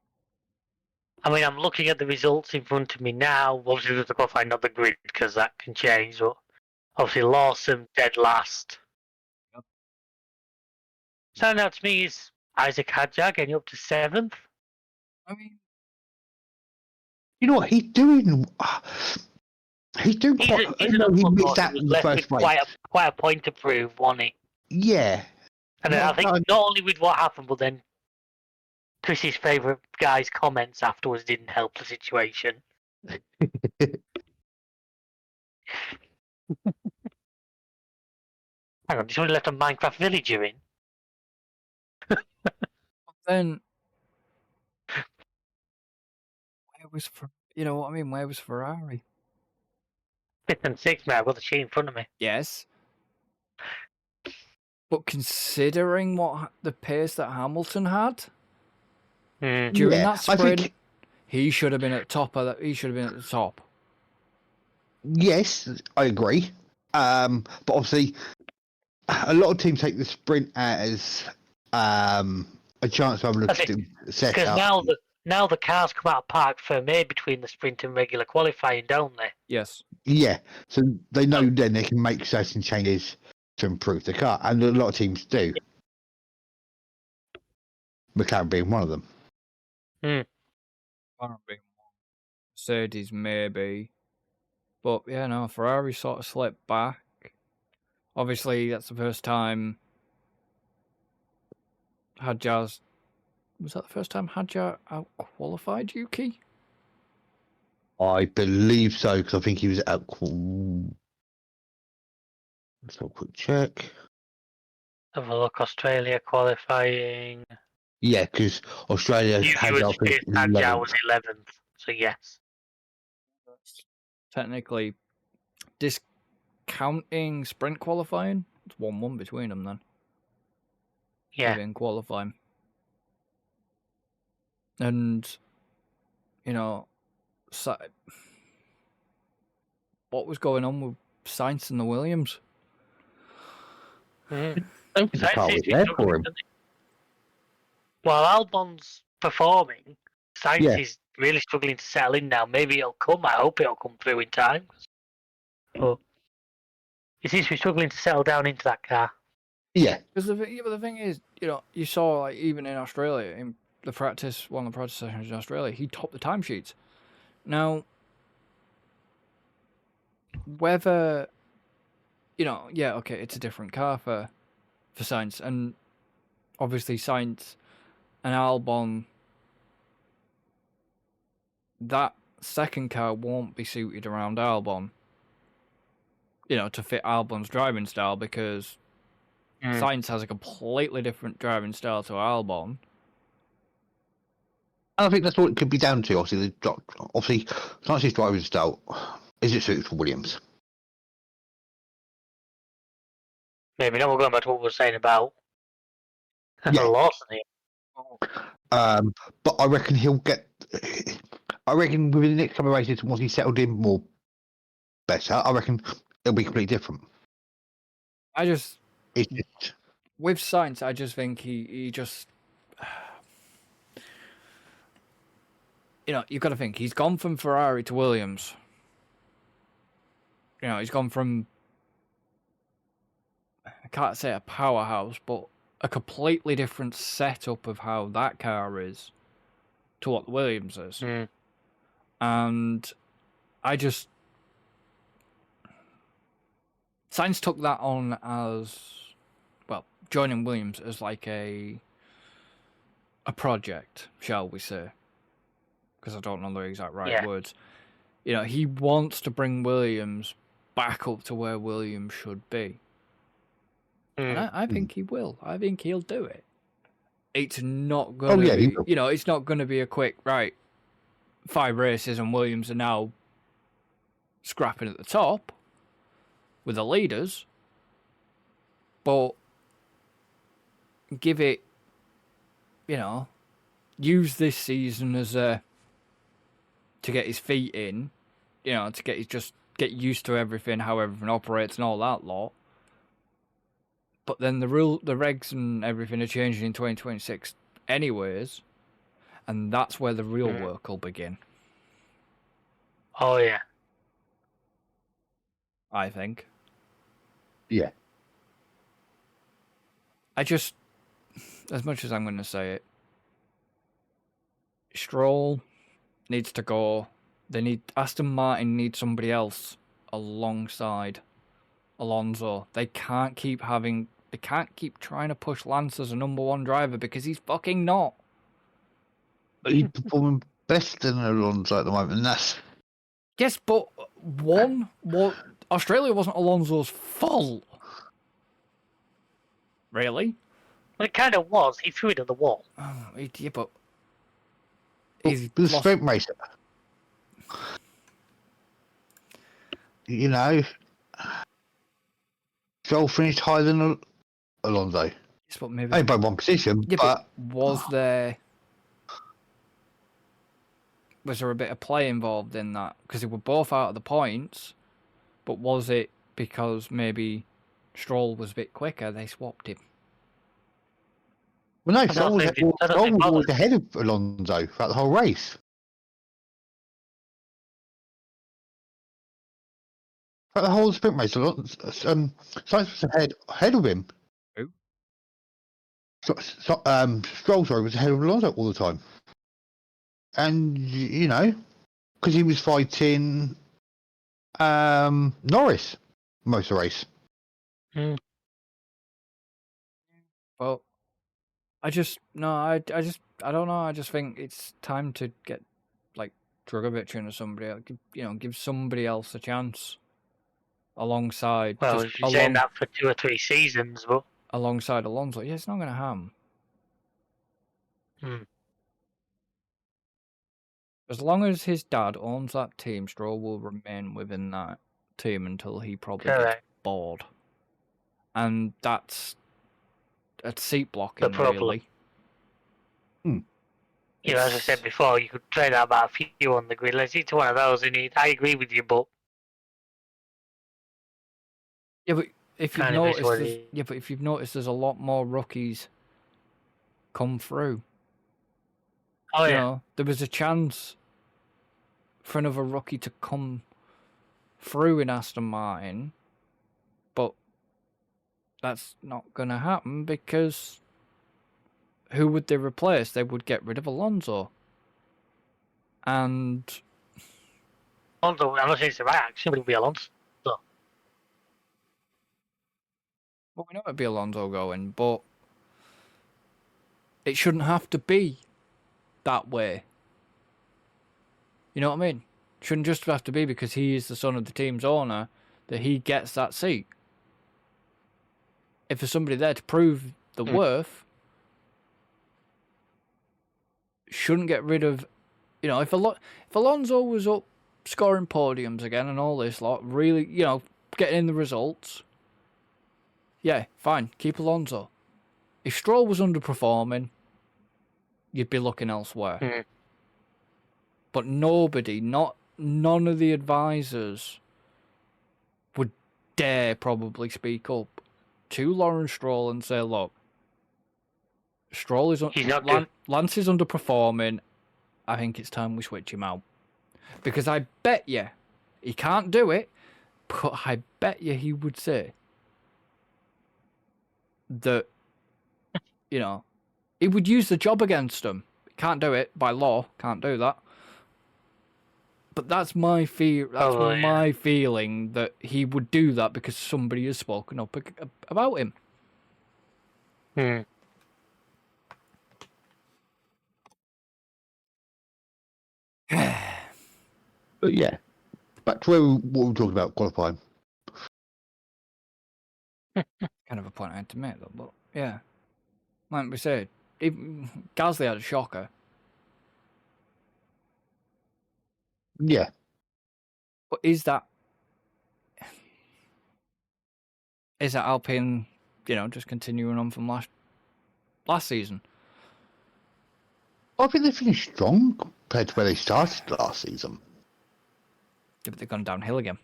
I mean, I'm looking at the results in front of me now. Obviously, there's the qualifying, not the grid, because that can change. But obviously, Lawson dead last. Yep. Standing out to me is Isaac Hadjar getting up to 7th. I mean, You know what he's doing? He's doing He's quite. an he upper missed course. that He in was the left first with race. quite a point to prove, wasn't he? Yeah. And then I think not only with what happened, but then Chris's favourite guy's comments afterwards didn't help the situation. Hang on, did somebody left a Minecraft villager in? then where was what I mean? Where was Ferrari? 5th and 6th, mate. I've got the sheet in front of me. Yes, but considering what the pace that Hamilton had during that sprint, he should have been at the top of that. He should have been at the top. Yes, I agree. But obviously, a lot of teams take the sprint as a chance to have a look at the setup. Because now the cars come out of park Ferme between the sprint and regular qualifying, don't they? Yes. Yeah, so they know then they can make certain changes to improve the car, and a lot of teams do. McLaren being one of them. Mercedes maybe, but yeah, no, Ferrari sort of slipped back. Obviously, that's the first time was that the first time Hadjar out-qualified Yuki? I believe so, because I think he was at. Let's have a quick check. Have a look. Australia qualifying. Yeah, because Australia He had, was I think, Hangzhou was 11th. 11th. So yes. Technically, discounting sprint qualifying, it's 1-1 between them then. Yeah. Within qualifying. And, you know, what was going on with Sainz and the Williams? Mm. I don't think the car was there for him. While Albon's performing, Sainz Yeah. is really struggling to settle in now. Maybe it'll come. I hope it'll come through in time. But he seems to be struggling to settle down into that car. Yeah. Because the thing is, you know, you saw like even in Australia, in the practice, one of the practice sessions in Australia, he topped the timesheets. Now, whether, you know, yeah, okay, it's a different car for Sainz, and obviously Sainz and Albon, that second car won't be suited around Albon, you know, to fit Albon's driving style, because Sainz has a completely different driving style to Albon. I think that's what it could be down to. Obviously, Sainz's driving style, is it suited for Williams? Maybe now we're going back to what we were saying about Yeah. Lawson here. But I reckon he'll get. I reckon within the next couple of races, once he's settled in more better, I reckon it'll be completely different. It's just with Sainz, I just think he just, you know, you've got to think he's gone from Ferrari to Williams. You know, he's gone from, I can't say a powerhouse, but a completely different setup of how that car is to what the Williams is. And I just, Sainz took that on as, well, joining Williams as like a project, shall we say, because I don't know the exact words. You know, he wants to bring Williams back up to where Williams should be. And I think he will. I think he'll do it. It's not going to be, you know, it's not going to be a quick, right, 5 races and Williams are now scrapping at the top with the leaders. But give it, you know, use this season as to get his feet in, you know, to get used to everything, how everything operates and all that lot. But then the regs and everything are changing in 2026 anyways, and that's where the real work will begin. Oh, yeah. I think. Yeah. I just, as much as I'm going to say it, Stroll needs to go. Aston Martin needs somebody else alongside Alonso. They can't keep trying to push Lance as a number 1 driver, because he's fucking not. But he's performing best than Alonso at the moment, and that's... Yes, but Australia wasn't Alonso's fault. Really? Well, it kind of was. He threw it at the wall. Oh, yeah, but... The sprint racer. You know... Stroll finished higher than Alonso. Yes, but maybe... Only by 1 position, yeah, but... Was there a bit of play involved in that? Because they were both out of the points, but was it because maybe Stroll was a bit quicker, they swapped him? Well, no, Stroll was always ahead of Alonso throughout the whole race. Throughout the whole sprint race, Sainz was ahead of him. Who? Stroll, was ahead of Alonso all the time. And, you know, because he was fighting Norris most of the race. Well, I don't know. I just think it's time to get, like, Drugovic into somebody else. Give somebody else a chance alongside. Well, just if you're saying that for 2 or 3 seasons, but alongside Alonso. Yeah, it's not going to happen. As long as his dad owns that team, Stroll will remain within that team until he probably gets bored. And that's a seat blocking, really. As I said before, you could trade out about a few on the grid. Let's see to one of those. I agree with you, but but if you've noticed, there's a lot more rookies come through. Oh yeah, there was a chance for another rookie to come through in Aston Martin, but that's not going to happen because who would they replace? They would get rid of Alonso. And Alonso, I'm not saying it's the right action, but it would be Alonso. Well, we know it'd be Alonso going, but it shouldn't have to be that way. You know what I mean? It shouldn't just have to be because he is the son of the team's owner that he gets that seat. If there's somebody there to prove the worth, shouldn't get rid of... if Alonso was up scoring podiums again and all this lot, really, getting in the results, yeah, fine, keep Alonso. If Stroll was underperforming, you'd be looking elsewhere. But none of the advisors would dare probably speak up to Lawrence Stroll and say, look, Stroll is Lance is underperforming. I think it's time we switch him out. Because I bet you he can't do it, but I bet you he would say that, he would use the job against him. Can't do it by law. Can't do that. But that's my fear. That's my feeling that he would do that because somebody has spoken up about him. But yeah, back to what we were talking about qualifying. Kind of a point I had to make, though. But yeah, like we said, Gasly had a shocker. Yeah. But is that Alpine, just continuing on from last season? I think they finished strong compared to where they started last season. Yeah, but they've gone downhill again.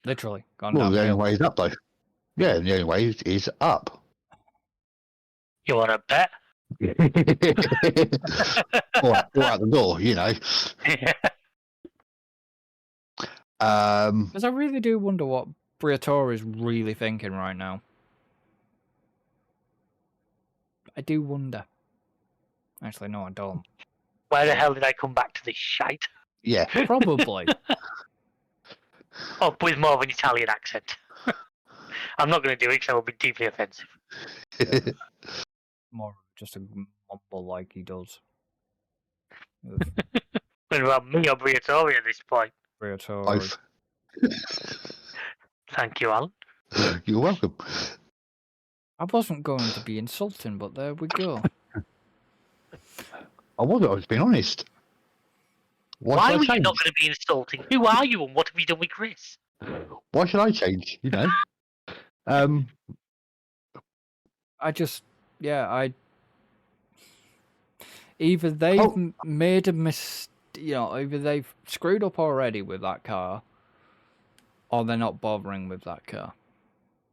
Literally gone downhill. The only way is up, though. Yeah, the only way is up. You want to bet? or out the door, Because I really do wonder what Briatore is really thinking right now. I do wonder. Actually, no, I don't. Why the hell did I come back to this shite? Yeah. Probably. With more of an Italian accent. I'm not going to do it because I will be deeply offensive. More just a mumble like he does. What about me or Briatore at this point? Briatore. Both. Thank you, Alan. You're welcome. I wasn't going to be insulting, but there we go. I was being honest. Why were you not going to be insulting? Who are you and what have you done with Chris? Why should I change? Either they've made a mistake, either they've screwed up already with that car, or they're not bothering with that car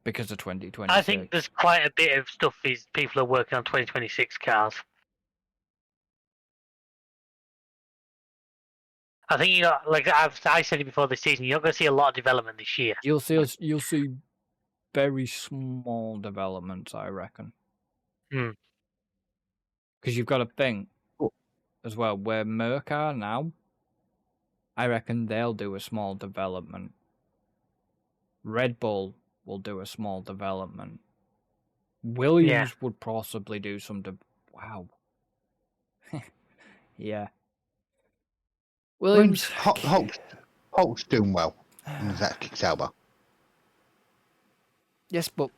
because of 2026. I think there's quite a bit of stuff people are working on 2026 cars. I think like I said it before this season, you're not going to see a lot of development this year. You'll see very small developments, I reckon. Because you've got to think as well where Merc are now. I reckon they'll do a small development. Red Bull will do a small development. Williams would possibly do some. Wow. Yeah. I mean, Williams. Hulk's doing well. And Zach Sauber. Yes, but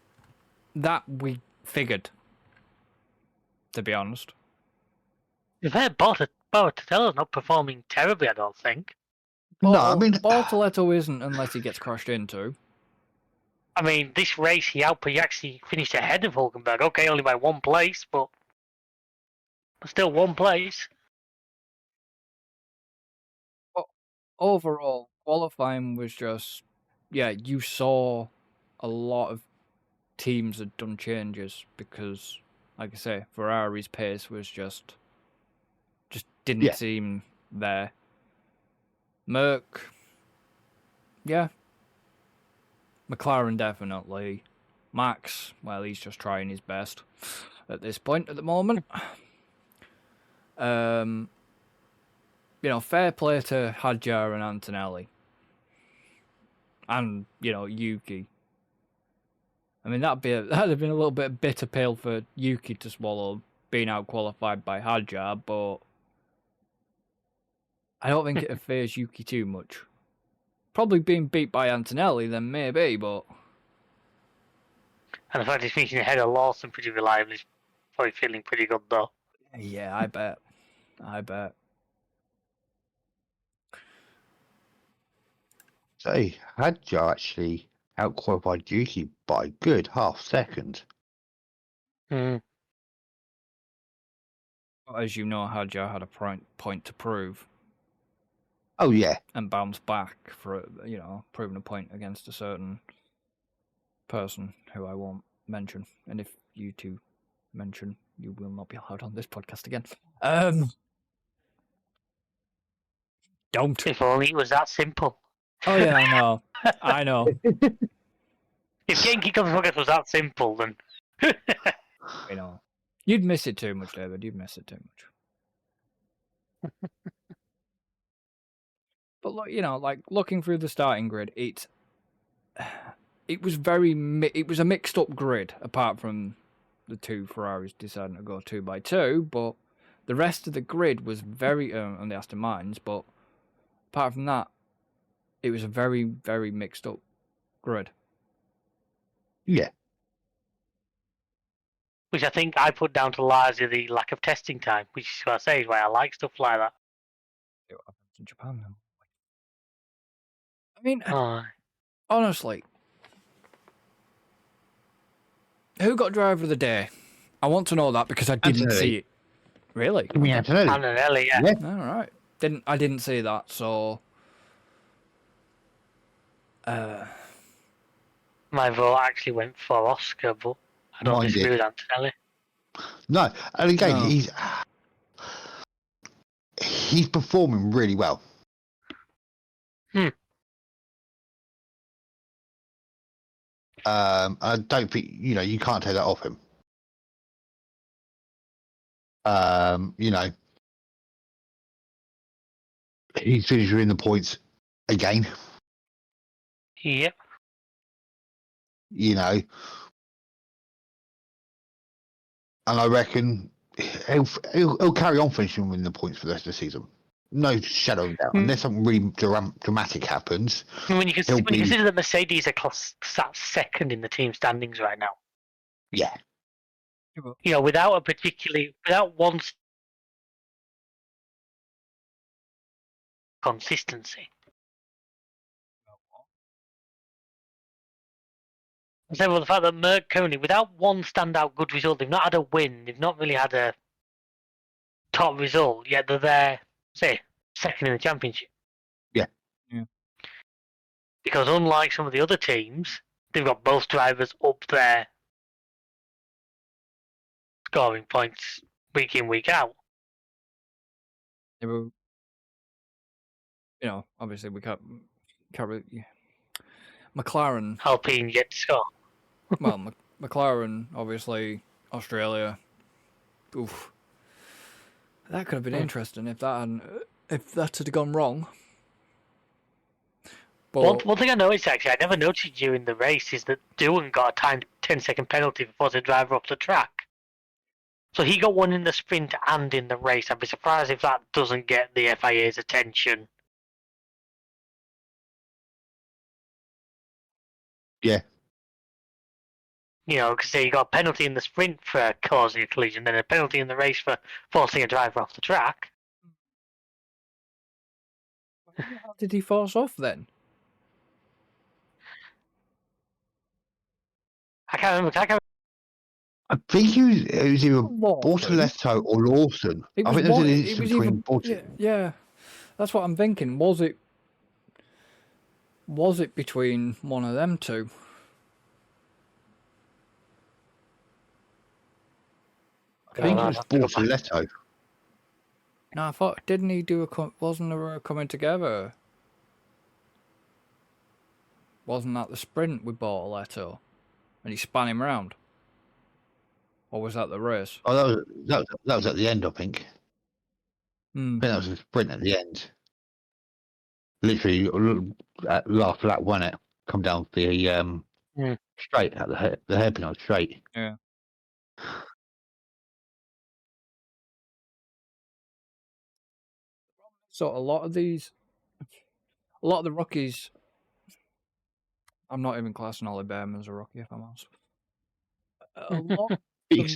that we figured, to be honest. In fact, Bortatello's not performing terribly, I don't think. No, I mean, Bortoletto isn't unless he gets crashed into. I mean, this race, he actually finished ahead of Hulkenberg. Okay, only by 1 place, but still 1 place. But overall, qualifying was just, yeah, you saw a lot of teams had done changes because, like I say, Ferrari's pace was just didn't seem there. Merc, yeah. McLaren definitely. Max, well, he's just trying his best at this point at the moment. You know, fair play to Hadjar and Antonelli. And, you know, Yuki. I mean, that'd have been a little bit bitter pill for Yuki to swallow, being out-qualified by Hadjar, but I don't think it'd faze Yuki too much. Probably being beat by Antonelli, then maybe, but... And the fact he's finishing ahead of Lawson pretty reliably, he's probably feeling pretty good, though. Yeah, I bet. So Hadjar actually out-qualified Yuki by a good half second. Mm. As you know, Hadjar had a point to prove. Oh, yeah. And bounced back for, you know, proving a point against a certain person who I won't mention. And if you two mention, you will not be allowed on this podcast again. Don't. If only it was that simple. Oh, yeah, I know. I know. If getting kicked off the podcast was that simple, then... You know. You'd miss it too much, David. You'd miss it too much. But look, you know, like looking through the starting grid, it was a mixed up grid. Apart from the two Ferraris deciding to go 2x2, but the rest of the grid was very on the Aston Martins. But apart from that, it was a very, very mixed up grid. Yeah. Which I think I put down to largely the lack of testing time, which is what I say is why I like stuff like that. What happens in Japan now? I mean, Oh. honestly, who got driver of the day? I want to know that because I didn't see it. Really? You mean Antonelli? Antonelli, yeah. All right. I didn't see that, so. My vote actually went for Oscar, but I don't Mine disagree did. with Antonelli. No, and again, No. he's performing really well. I don't think you can't take that off him. You know, he's finished in the points again. Yep. You know, and I reckon he'll carry on finishing in the points for the rest of the season. No shadow of doubt. Unless something really dramatic happens. When you consider that Mercedes are sat second in the team standings right now. Yeah. You know, without one consistency. So, well, the fact that Merck currently, without one standout good result, they've not had a win, they've not really had a top result, yet they're there, say, second in the championship. Yeah. Because unlike some of the other teams, they've got both drivers up there scoring points week in, week out. They were, you know, obviously we can't really, McLaren. Alpine yet to score. Well, McLaren, obviously, Australia. Oof. That could have been interesting if that had gone wrong. But One thing I noticed, actually, I never noticed during the race, is that Doohan got a timed 10-second penalty for the driver off the track. So he got one in the sprint and in the race. I'd be surprised if that doesn't get the FIA's attention. Yeah. You know, because he got a penalty in the sprint for causing a collision, then a penalty in the race for forcing a driver off the track. How did he force off then? I can't remember. I think it was either Lawson? Bortoletto or Lawson. It I was think there was one. an It instance was between even. Yeah, that's what I'm thinking. Was it between one of them two? I think it was Bortoletto. No, I thought didn't he do wasn't there a coming together? Wasn't that the sprint with Bortoletto, and he spun him round? Or was that the race? Oh, that was at the end, I think. I Hmm. think that was a sprint at the end. Literally, at last lap, wasn't it? Come down the straight at the hairpin on straight. Yeah. So a lot of the rookies. I'm not even classing Ollie Behrman as a rookie, if I'm honest. A lot. But you can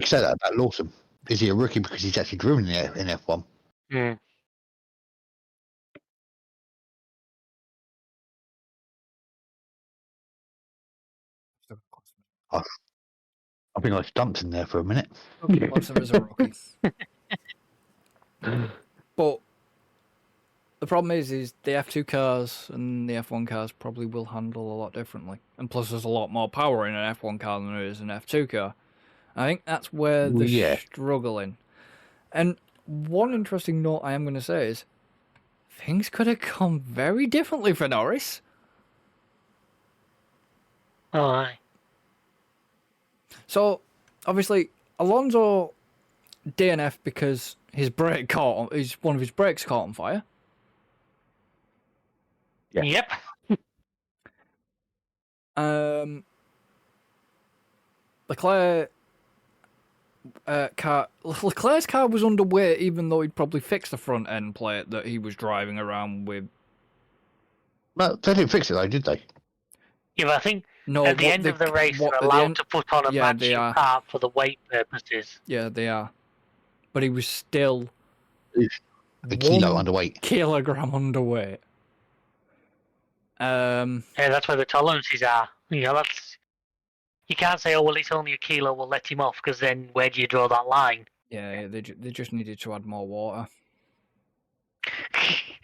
say that about Lawson. Is he a rookie because he's actually driven in F1? Mm. I think I stumped him there for a minute. Class him as a rookie. But the problem is the F2 cars and the F1 cars probably will handle a lot differently. And plus, there's a lot more power in an F1 car than there is an F2 car. I think that's where they're struggling. And one interesting note I am going to say is things could have gone very differently for Norris. Oh, aye. So, obviously, Alonso DNF because his brake one of his brakes caught on fire. Yeah. Yep. Leclerc's car was underweight, even though he'd probably fixed the front end plate that he was driving around with. Well, they didn't fix it though, did they? Yeah, but I think No, at the end of the race, they're allowed to put on a matching part for the weight purposes. Yeah, they are. But he was still a kilo underweight. Kilogram underweight. Yeah, that's where the tolerances are. You know, you can't say, oh, well, it's only a kilo, we'll let him off, because then where do you draw that line? Yeah, they just needed to add more water.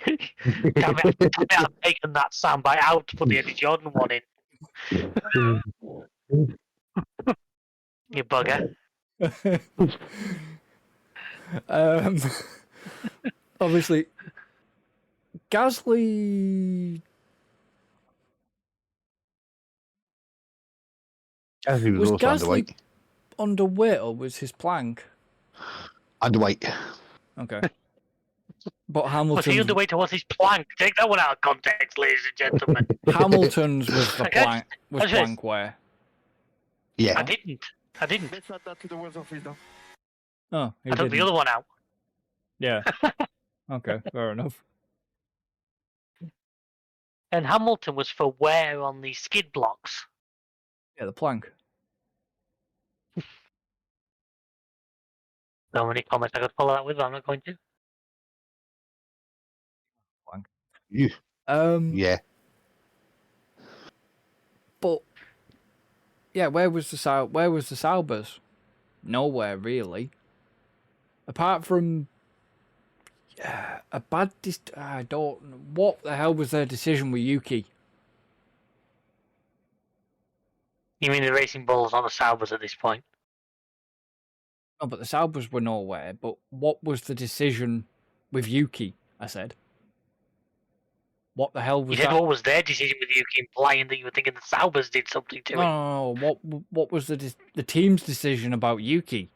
Damn it, I've taken that soundbite out to put the Eddie Jordan one in. You bugger. Obviously, Gasly. Was also Gasly underweight or was his plank? Underweight. Okay. But Hamilton. Was he underweight or was his plank? Take that one out of context, ladies and gentlemen. Hamilton's was the plank. Was plank wear. Yeah. I didn't. Let's add that to the words of wisdom. Oh, I took the other one out. Yeah. Okay, fair enough. And Hamilton was for wear on the skid blocks. Yeah, the plank. So many comments I could follow that with, but I'm not going to. Plank. Yeah. But yeah, where was the Saubers? Nowhere really. Apart from a bad I don't know. What the hell was their decision with Yuki? You mean the Racing Bulls, not the Saubers at this point? No, but the Saubers were nowhere. But what was the decision with Yuki? I said. What the hell was You said that? what was their decision with Yuki, implying that you were thinking the Saubers did something to it. No. What was the team's decision about Yuki?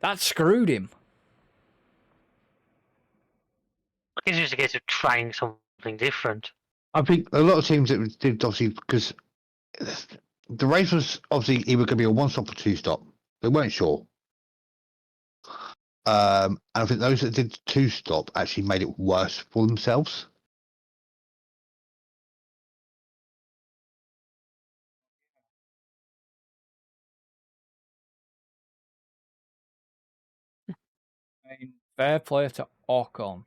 That screwed him. I think it's just a case of trying something different. I think a lot of teams that did obviously because the race was obviously either going to be a 1-stop or 2-stop. They weren't sure. And I think those that did two-stop actually made it worse for themselves. I mean, fair play to Ocon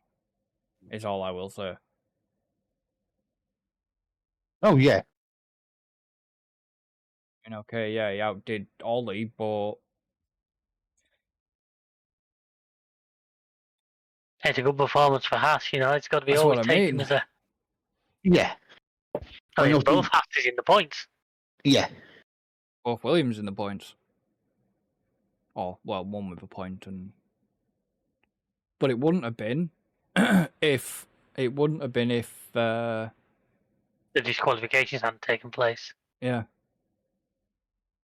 is all I will say. Oh, yeah. I mean, okay, yeah, he outdid Ollie, but It's a good performance for Haas, you know. It's got to be that's always what I taken mean. as a. Yeah. I mean, not both in- Haas is in the points. Yeah. Both Williams in the points. Oh, well, one with a point, and but it wouldn't have been if The disqualifications hadn't taken place. yeah.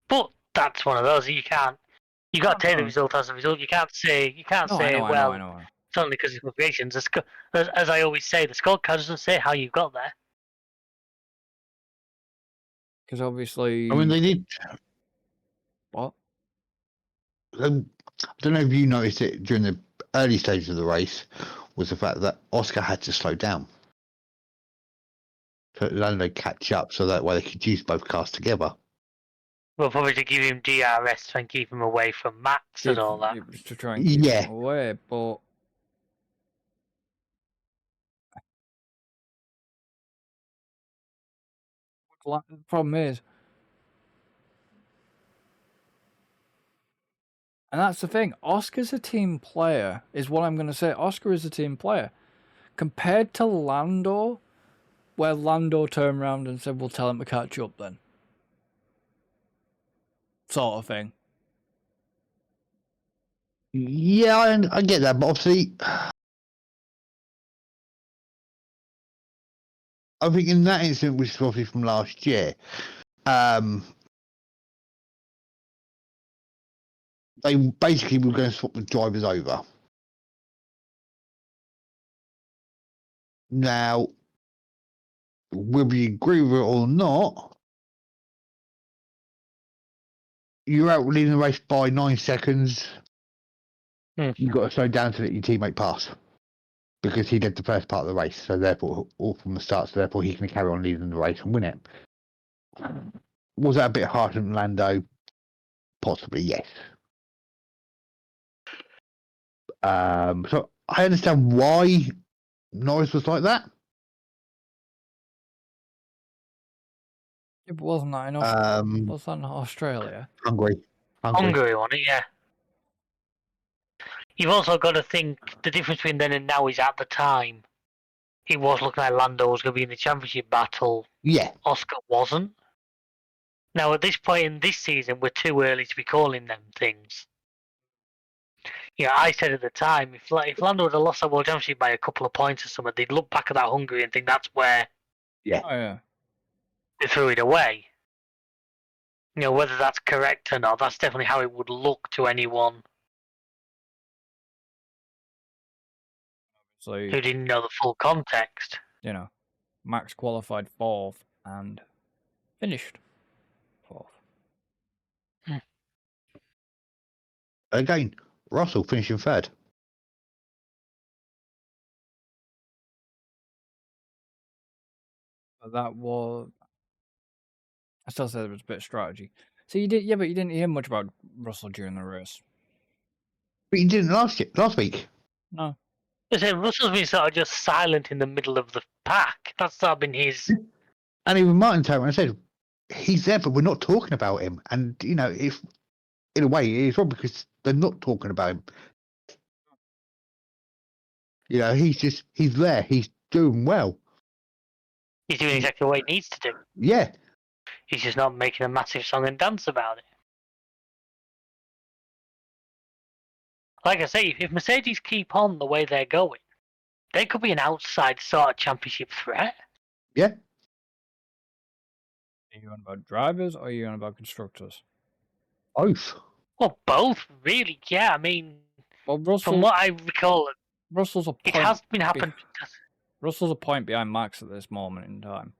But that's one of those you can't. You got to take the Uh-huh. result as a result. You can't say No, I know, well, I know. it's only because of qualifications. As I always say, the scorecard doesn't say how you got there. Because obviously, I mean, they did. what? I don't know if you noticed it during the early stages of the race, was the fact that Oscar had to slow down. So Lando catch up so that way they could use both cars together. Well, probably to give him DRS to try and keep him away from Max and all that. It was to try and keep Yeah. him away, but the problem is, and that's the thing, Oscar's a team player, is what I'm going to say. Oscar is a team player. Compared to Lando, where Lando turned around and said, we'll tell him to catch up then. Sort of thing. Yeah, I get that, but obviously, I think in that incident, which is obviously from last year, they basically were going to swap the drivers over. Now, whether you agree with it or not, you're out leading the race by 9 seconds. You've got to slow down to let your teammate pass because he did the first part of the race. So therefore, all from the start, so therefore he can carry on leading the race and win it. Was that a bit harsh on Lando? Possibly, yes. So I understand why Norris was like that. Yeah, but wasn't that enough? Was that not Australia? Hungary. Hungary on it, yeah. You've also got to think the difference between then and now is at the time, it was looking like Lando was going to be in the championship battle. Yeah. Oscar wasn't. Now, at this point in this season, we're too early to be calling them things. Yeah, I said at the time, if Lando had lost that World Championship by a couple of points or something, they'd look back at that Hungary and think that's where Yeah. Oh, yeah. they threw it away. You know, whether that's correct or not, that's definitely how it would look to anyone So, who didn't know the full context. you know, Max qualified 4th and finished 4th. Again, Russell finishing 3rd. But that was... I still say there was a bit of strategy. So you did, yeah, but you didn't hear much about Russell during the race. But he didn't last week. No. I said Russell's been sort of just silent in the middle of the pack. That's sort of been his. And even Martin Tyrone said, he's there, but we're not talking about him. And, you know, if in a way, it's wrong because they're not talking about him. You know, he's there. He's doing well. He's doing exactly what he needs to do. Yeah. He's just not making a massive song and dance about it. Like I say, if Mercedes keep on the way they're going, they could be an outside sort of championship threat. Yeah. Are you on about drivers or are you on about constructors? Both. Well, both, really, yeah. I mean, Well, Russell, from what I recall, Russell's a it point. has been happening. Russell's a point behind Max at this moment in time.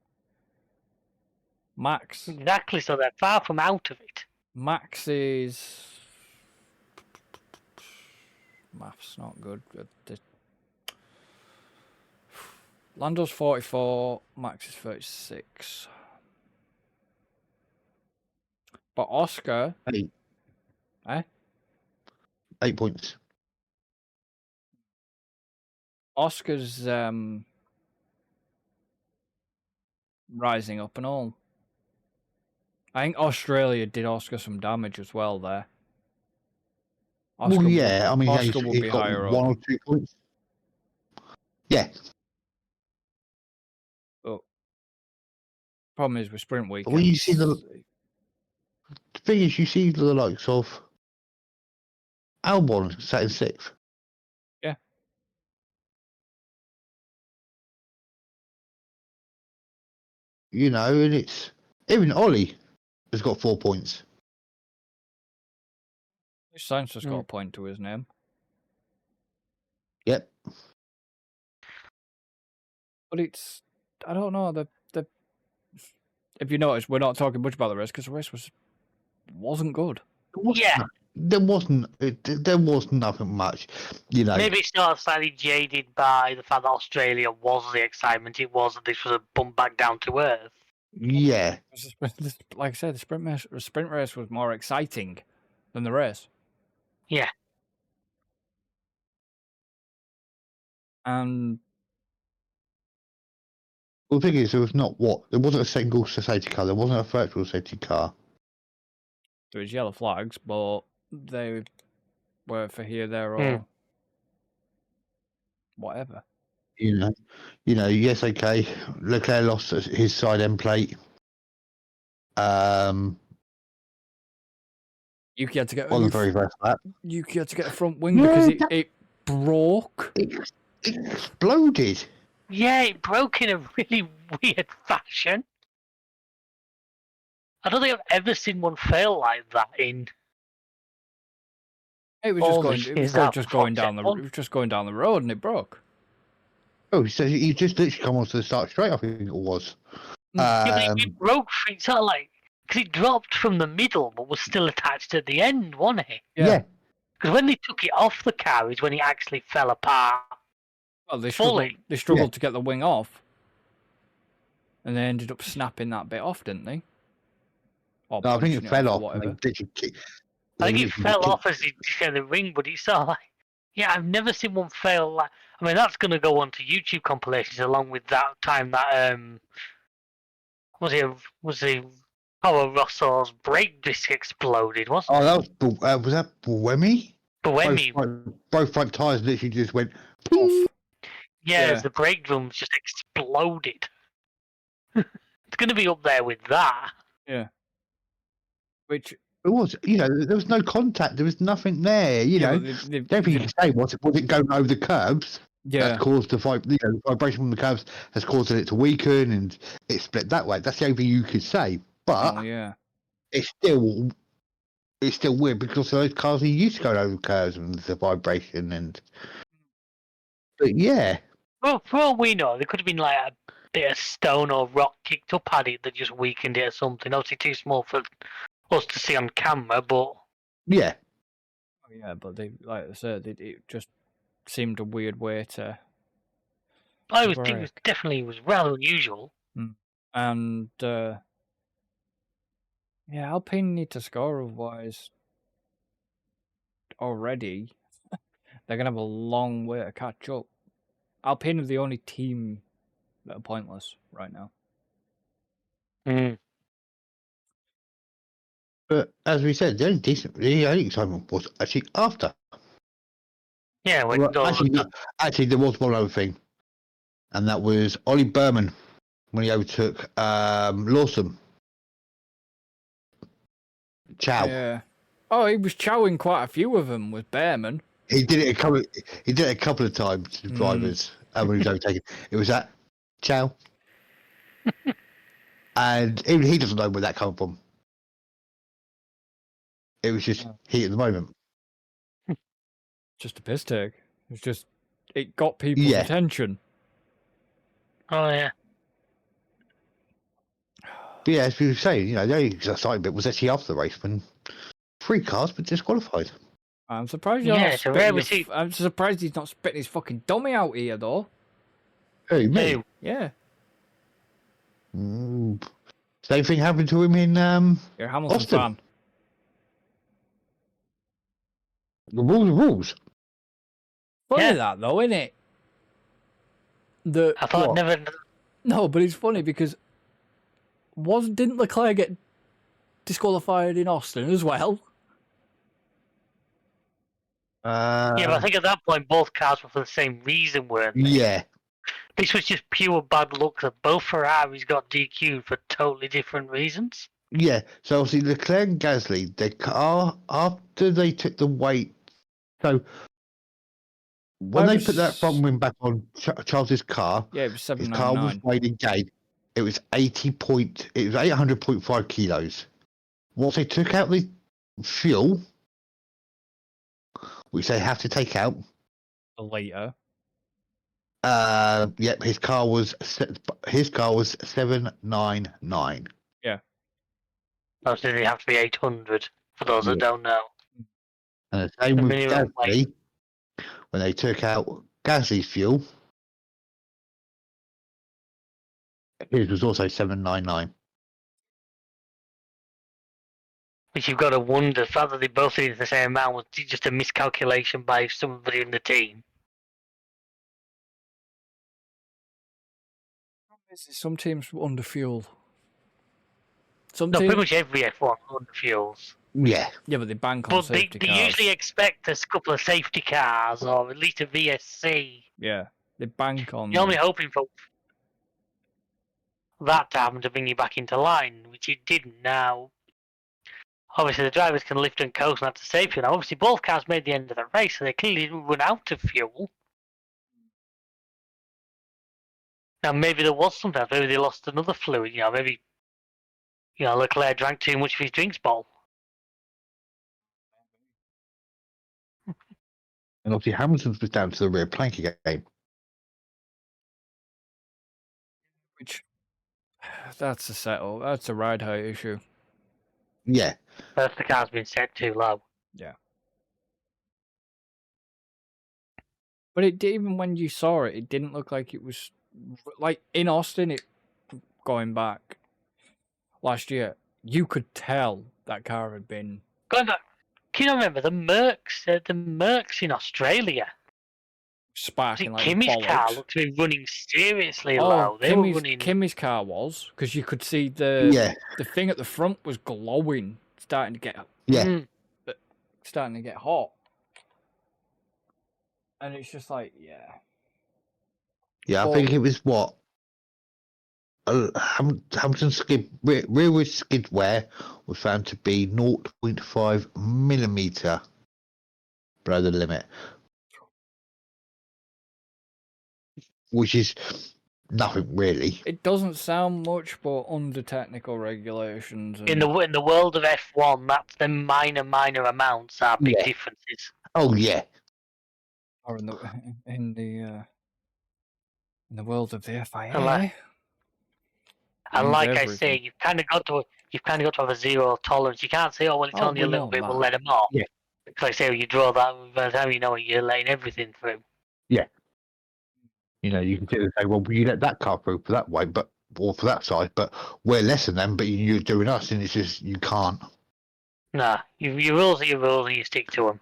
Max Exactly, so they're far from out of it. is Math's not good. Lando's 44, Max is 36. But Oscar... 8. Eh? 8 points. Oscar's rising up and all. I think Australia did Oscar some damage as well there. Oscar Well, yeah, I mean, Oscar would he's be got higher 1 up. or 2 points. Yeah. But problem is with sprint weekends. When you see the thing is, you see the likes of Albon sat in 6th. Yeah. You know, and it's even Ollie has got 4 points. Sainz has got a point to his name. Yep. But it's, I don't know, the if you notice, we're not talking much about the race because the race wasn't good. Yeah. There was nothing much, you know. Maybe it's not slightly jaded by the fact that Australia was the excitement. It was that this was a bump back down to earth. Yeah. Like I said, the sprint race was more exciting than the race. Yeah. And Well, the thing is, there wasn't a single safety car. There wasn't a virtual safety car. there was yellow flags, but they were for here, there, or whatever. You know, yes, okay. Leclerc lost his side end plate. Yuki had to get On the very first lap. Yuki had to get a front wing because it broke. It exploded. Yeah, it broke in a really weird fashion. I don't think I've ever seen one fail like that in. It was just going down the road and it broke. Oh, so he just literally come onto the start straight. I think it was. Yeah, but it broke. It's sort of like because it dropped from the middle, but was still attached at the end, wasn't it? Yeah. Because when they took it off the car is when it actually fell apart. Well, they fully. struggled to get the wing off, and they ended up snapping that bit off, didn't they? Or No, I think it fell off. Whatever. I think it fell off as it hit the ring, but it's sort of like, yeah, I've never seen one fail like. I mean, that's going to go onto YouTube compilations along with that time that was it Toro Rosso's brake disc exploded, wasn't it? Oh, was that Buemi? Both front tires literally just went poof. Yeah, the brake drums just exploded. It's going to be up there with that. Yeah. Which it was, there was no contact. There was nothing there. Everything you can say was it going over the curbs. Yeah. That's caused the vibration from the curbs has caused it to weaken and it split that way. That's the only thing you could say. But it's still weird because those cars are used to going over curves and the vibration but yeah. Well, for all we know, there could have been like a bit of stone or rock kicked up at it that just weakened it or something. Obviously too small for us to see on camera, but yeah. Oh, yeah, but they, like I said, it just seemed a weird way to. It was definitely rather unusual. And Alpine need to score, otherwise already they're gonna have a long way to catch up. Alpine are the only team that are pointless right now. But as we said, the only excitement was actually after. Yeah, actually, there was one other thing, and that was Ollie Berman when he overtook Lawson. Chow. Yeah. Oh, he was chowing quite a few of them with Behrman. He did it a couple of times to drivers when he was overtaken. It was that chow, and even he doesn't know where that came from. It was just heat at the moment. Just a piss take. It got people's attention. Oh yeah. But yeah, as we were saying, the only exciting bit was actually after the race when 3 cars were disqualified. I'm surprised I'm surprised he's not spitting his fucking dummy out here, though. Hey, me. Who? Yeah. Same thing happened to him in You're a Hamilton Austin. fan. The rules are rules. Funny Yeah. that, though, isn't it? I thought What? never. No, but it's funny because didn't Leclerc get disqualified in Austin as well? Yeah, but I think at that point both cars were for the same reason, weren't they? Yeah. This was just pure bad luck that both Ferraris got DQ'd for totally different reasons. Yeah, so obviously Leclerc and Gasly, their car, after they took the weight, so when they put that front wing back on Charles's car, Yeah, it was his car was 799. weighed again. It was 800.5 kilos. Once they took out the fuel, which they have to take out, Later. yep, his car was 799. Oh, so they have to be 800 for those that don't know. And the same The with minimum Gasly, when they took out Gasly's fuel, his was also 799. Which you've got to wonder, the fact that they both did the same amount was just a miscalculation by somebody in the team. Some teams were under fuel. Some No, teams, pretty much every F1 under fuels. Yeah. yeah, but they bank on But they safety cars. usually expect a couple of safety cars or at least a VSC. Yeah, they bank on. You're only hoping for that to happen to bring you back into line, which it didn't. Now, obviously, the drivers can lift and coast and have to save fuel. Now, obviously, both cars made the end of the race, so they clearly didn't run out of fuel. Now, maybe there was something else. Maybe they lost another fluid. Maybe Leclerc drank too much of his drinks bowl. And obviously Hamilton's was down to the rear plank again. Which, that's a settle. That's a ride height issue. Yeah. First, the car's been set too low. Yeah. But even when you saw it, it didn't look like it was like in Austin. Going back last year, you could tell that car had been Going back, can you remember the Mercs? The Mercs in Australia. sparking like Kimmy's car bollocks. looked to be running seriously low. They were running. Kimmy's car was because you could see the thing at the front was glowing, starting to get hot, and it's just like Yeah, I think it was what Hamilton's rearward skid wear was found to be 0.5 millimeter below the limit, which is nothing really. It doesn't sound much, but under technical regulations, In the world of F1, that's the minor amounts are big differences. Oh yeah. or in the world of the FIA. And like I everything. say, you've kind of got to have a zero tolerance. You can't say, "Oh, well, it's only a we little know bit. We'll that. let them off." Yeah. Because like I say, you draw that. By the time you know it, you're letting everything through. You can sit and say, well, you let that car through for that way, or for that size, but we're less than them, but you're doing us, and it's just, you can't. Nah, your rules are your rules, and you stick to them.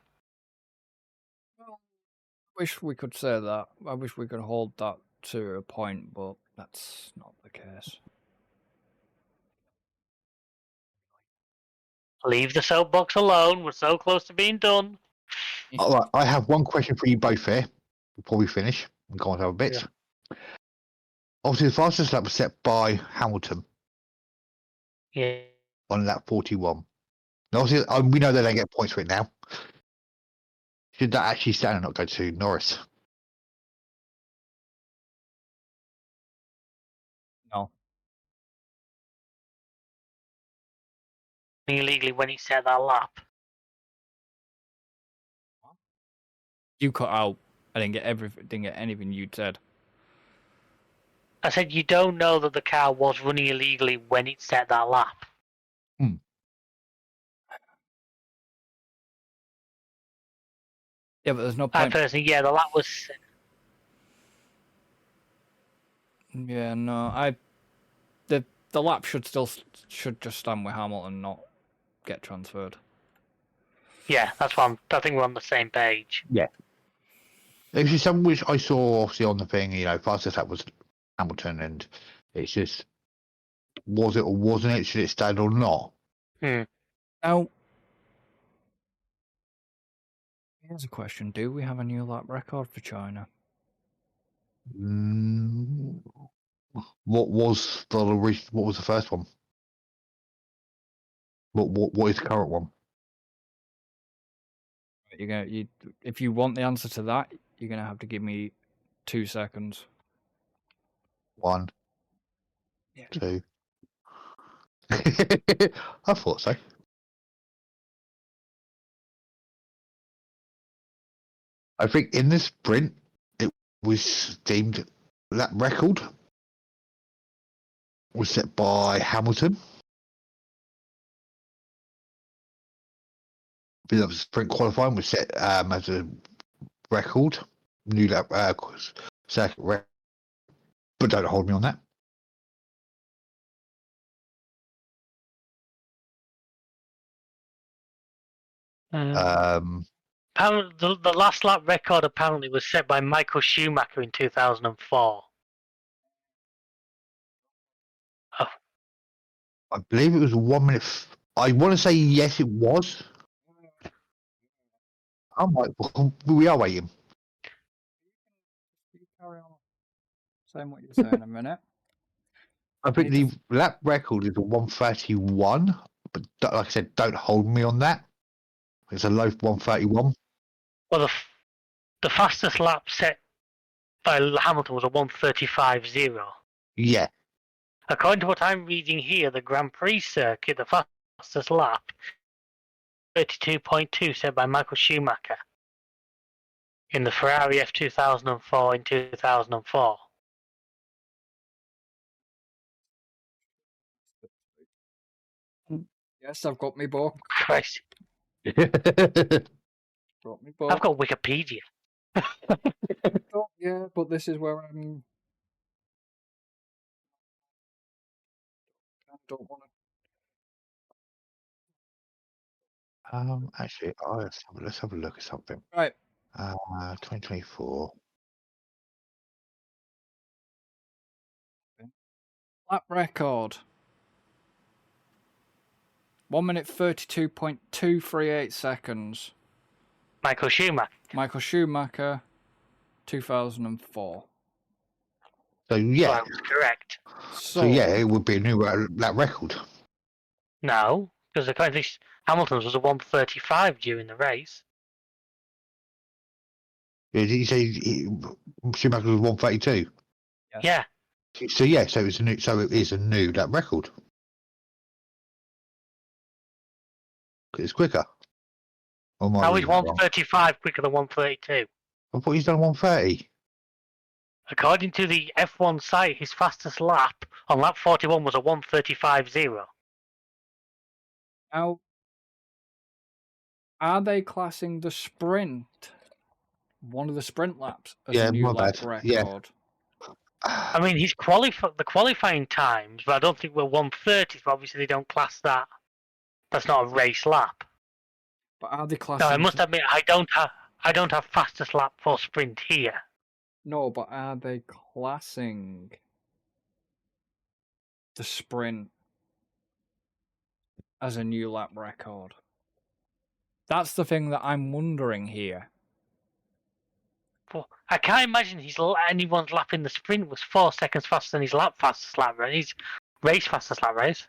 Wish we could say that. I wish we could hold that to a point, but that's not the case. Leave the soapbox alone. We're so close to being done. All right, I have one question for you both here before we finish and go on to other bits. Obviously, the fastest lap was set by Hamilton Yeah. on lap 41. Now, obviously, we know they don't get points for it now. Should that actually stand and not go to Norris? No. Illegally when he set that lap. You cut out. I didn't get anything you'd said. I said you don't know that the car was running illegally when it set that lap. Yeah, but there's no I point. personally, yeah, the lap was. Yeah, no, the lap should just stand with Hamilton, not get transferred. Yeah, that's why I think we're on the same page. Yeah. It's just something which I saw obviously on the thing, fastest lap was Hamilton, and it's just, was it or wasn't it? Should it stand or not? Now, here's a question: do we have a new lap record for China? What was the first one? What is the current one? If you want the answer to that, you're gonna have to give me 2 seconds. 1, Yeah. 2. I thought so. I think in the sprint, it was deemed that record was set by Hamilton. The sprint qualifying was set as a record, new lap second record. But don't hold me on that. The last lap record apparently was set by Michael Schumacher in 2004. Oh. I believe it was 1 minute. I want to say yes, it was. I'm like, we are waiting. Carry on saying what you're saying a minute. I think the lap record is a 1:31, but like I said, don't hold me on that. It's a low 1:31. Well, the fastest lap set by Hamilton was a 1:35.0. Yeah. According to what I'm reading here, the Grand Prix circuit, the fastest lap, 32.2 set by Michael Schumacher in the Ferrari F2004 in 2004. Yes, I've got me book. Christ. Got me book. I've got Wikipedia. Yeah, but this is where I'm. I don't want to. Actually, let's have a look at something. Right. 2024. Lap record. 1 minute 32.238 seconds. Michael Schumacher. Michael Schumacher, 2004. So yeah. So I was correct. So yeah, it would be a new lap record. No, because according to Hamilton's was a 1:35 during the race. Did you say Schumacher was 1:32? Yes. Yeah. So yeah, so it is a new lap record. It's quicker. How is 1:35 quicker than 1:32? I thought he's done 1:30. According to the F1 site, his fastest lap on lap 41 was a 1:35.0. Now, are they classing the sprint, one of the sprint laps, as a new lap record? Yeah. I mean, the qualifying times, but I don't think we're 1:30. But obviously, they don't class that. That's not a race lap. But are they classing? No, I must admit, I don't have fastest lap for sprint here. No, but are they classing the sprint as a new lap record? That's the thing that I'm wondering here. Well, I can't imagine anyone's lap in the sprint was 4 seconds faster than his fastest lap race. His race fastest lap race.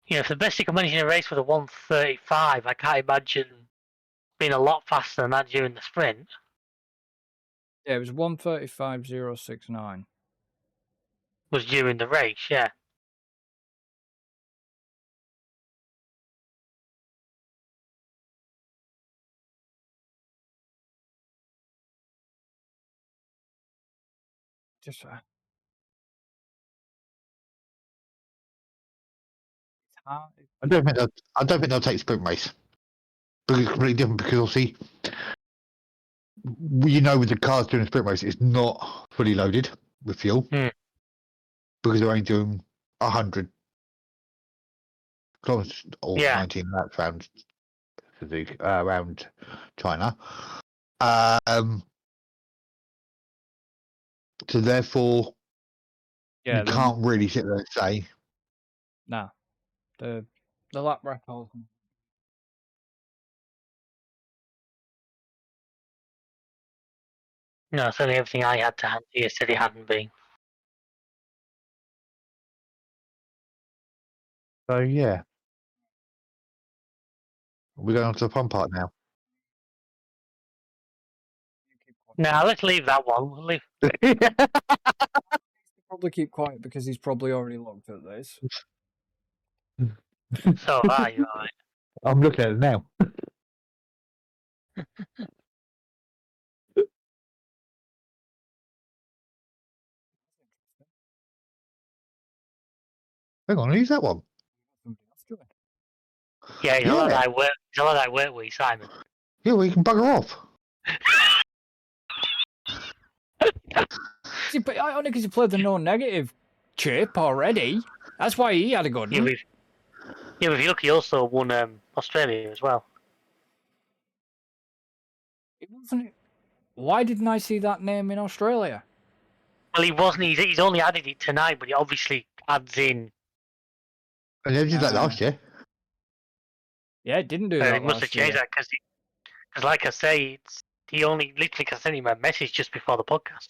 You know, if the best you can manage in a race was a 1:35, I can't imagine being a lot faster than that during the sprint. Yeah, it was 1:35.069. Was during the race, yeah. Just I don't think they'll take sprint race. Because it's completely different. Because obviously, with the cars doing a sprint race, it's not fully loaded with fuel because they're only doing 100 kilometers or 19 laps around China. So therefore, you can't really sit there and say, no, the lap record. No, certainly everything I had to hand here said it hadn't been. so yeah. We're going on to the fun part now. Now let's leave that one. We'll leave. Probably keep quiet because he's probably already looked at this. So you're right. I'm looking at it now. Hang on, who's that one? Yeah, he's a lot I work. He's a lot I work with, Simon. Yeah, well, you can bugger off. See, but only because he played the no negative chip already. That's why he had a good one. Yeah, but if you look, he also won Australia as well. It wasn't. Why didn't I see that name in Australia? Well, he wasn't. He's only added it tonight, but he obviously adds in. And they did that last year. Yeah, it didn't do that. He must have changed that because, like I say, he only literally sent him a message just before the podcast.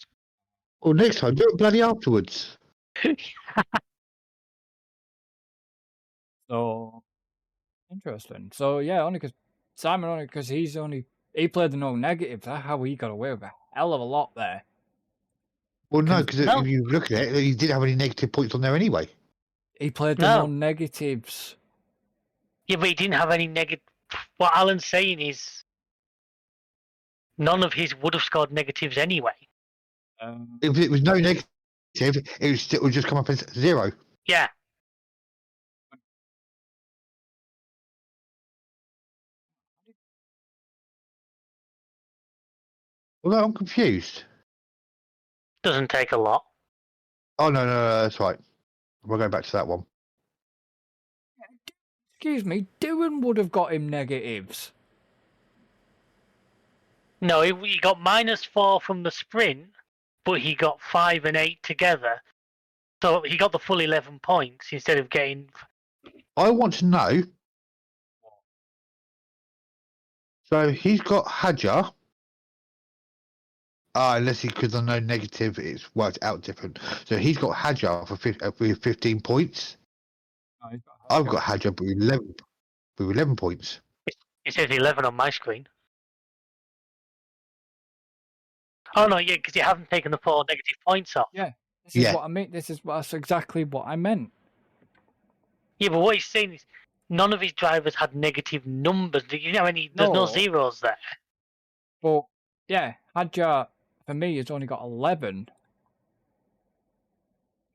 Well, next time, do it bloody afterwards. So interesting. So yeah, only because Simon, he played the no negative. That's how he got away with a hell of a lot there. Well, no, because if you look at it, he didn't have any negative points on there anyway. He played the no negatives. Yeah, but he didn't have any negative. What Alan's saying is, none of his would have scored negatives anyway. If it was no negative, it would just come up as 0. Yeah. Well, no, I'm confused. Doesn't take a lot. Oh, no, that's right. We'll go back to that one. Excuse me, Doohan would have got him negatives. No, he got -4 from the sprint, but he got 5 and 8 together. So he got the full 11 points instead of getting. I want to know. So he's got Hadjar. Unless because I know negative, it's worked out different. So he's got Hadjar for 15 points. No, I've got Hadjar with 11 points. It says 11 on my screen. Oh no, yeah, because you haven't taken the 4 negative points off. Yeah, this is what I mean. That's exactly what I meant. Yeah, but what he's saying is, none of his drivers had negative numbers. You know, there's no zeros there. Well, yeah, Hadjar for me has only got 11,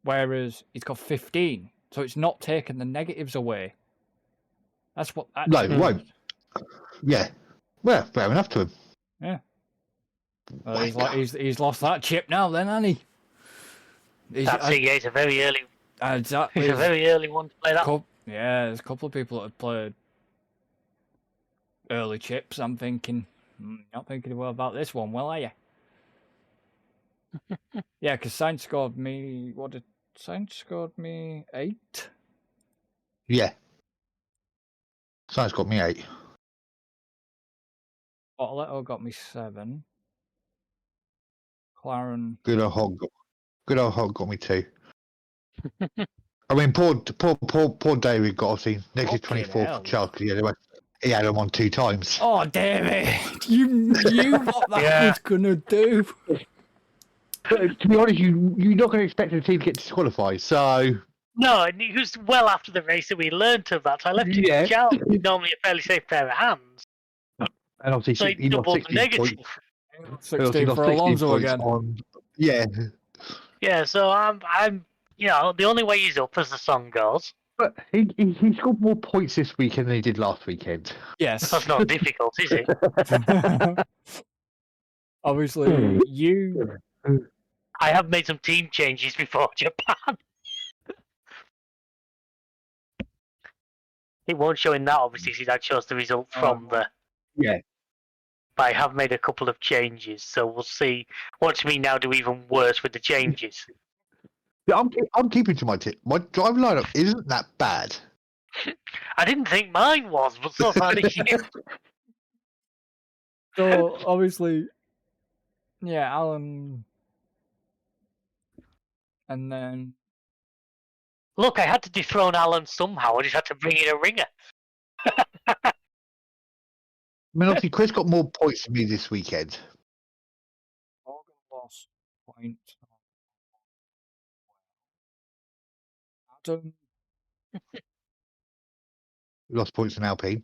whereas he's got 15. So it's not taking the negatives away. That's what. No, it won't. Yeah, well, fair enough to him. Yeah. He's lost that chip now, then, hasn't he? That's it. Yeah, it's a very early. Exactly. It's a very early one to play that. Yeah, there's a couple of people that have played early chips. I'm thinking, not thinking well about this one, well, are you? Yeah, because Sainz scored me. What did Sainz scored me? 8. Yeah. Sainz got me 8. Otto got me 7. McLaren. Good old Hog got me 2. I mean, poor David got obviously -24 for Charles because he had him on 2 times. Oh, David, you knew what that was gonna do. But to be honest, you're not going to expect the team to get disqualified, so. No, and it was well after the race that we learnt of that. So I left it to Charles, who's normally a fairly safe pair of hands. And obviously, so he lost 16 points. 16 for Alonso again. Yeah. Yeah, so I'm, the only way he's up, as the song goes. But he scored more points this weekend than he did last weekend. Yes. That's not difficult, is it? Obviously, you. I have made some team changes before Japan. It won't show in that, obviously, since that shows the result from the. Yeah. But I have made a couple of changes, so we'll see. Watch me now do even worse with the changes. Yeah, I'm keeping to my tip. My drive lineup isn't that bad. I didn't think mine was, but so far this year. So obviously, yeah, Alan, and then Look, I had to dethrone Alan somehow. I just had to bring in a ringer. I mean, obviously, Chris got more points than me this weekend. Morgan lost point. Adam, He lost points in Alpine.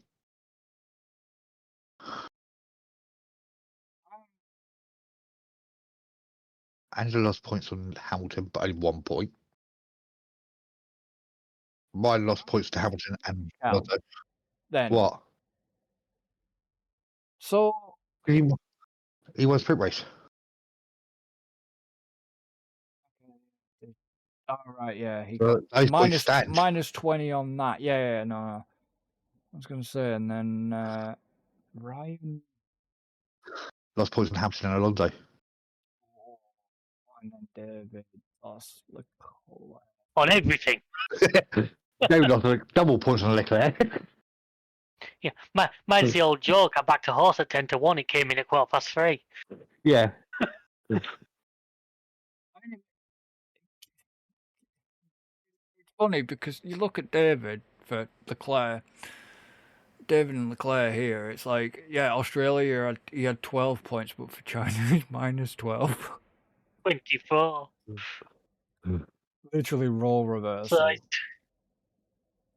Angela lost points on Hamilton, but only 1 point. Mine lost points to Hamilton and Cal. Lotto. then What? so He won sprint race. all right, yeah, he So got those points stand. minus 20 on that. Yeah, no. I was gonna say, and then Ryan Lost points on Hamilton and Alonso. and then David lost Leclerc. On everything. David lost double points on Leclerc. Yeah, mine's the old joke. I backed a horse at 10-1. It came in at 3:15. Yeah. It's funny because you look at David for Leclerc. David and Leclerc here, it's like, yeah, Australia, he had 12 points, but for China, he's minus 12. 24. Literally role reversal. So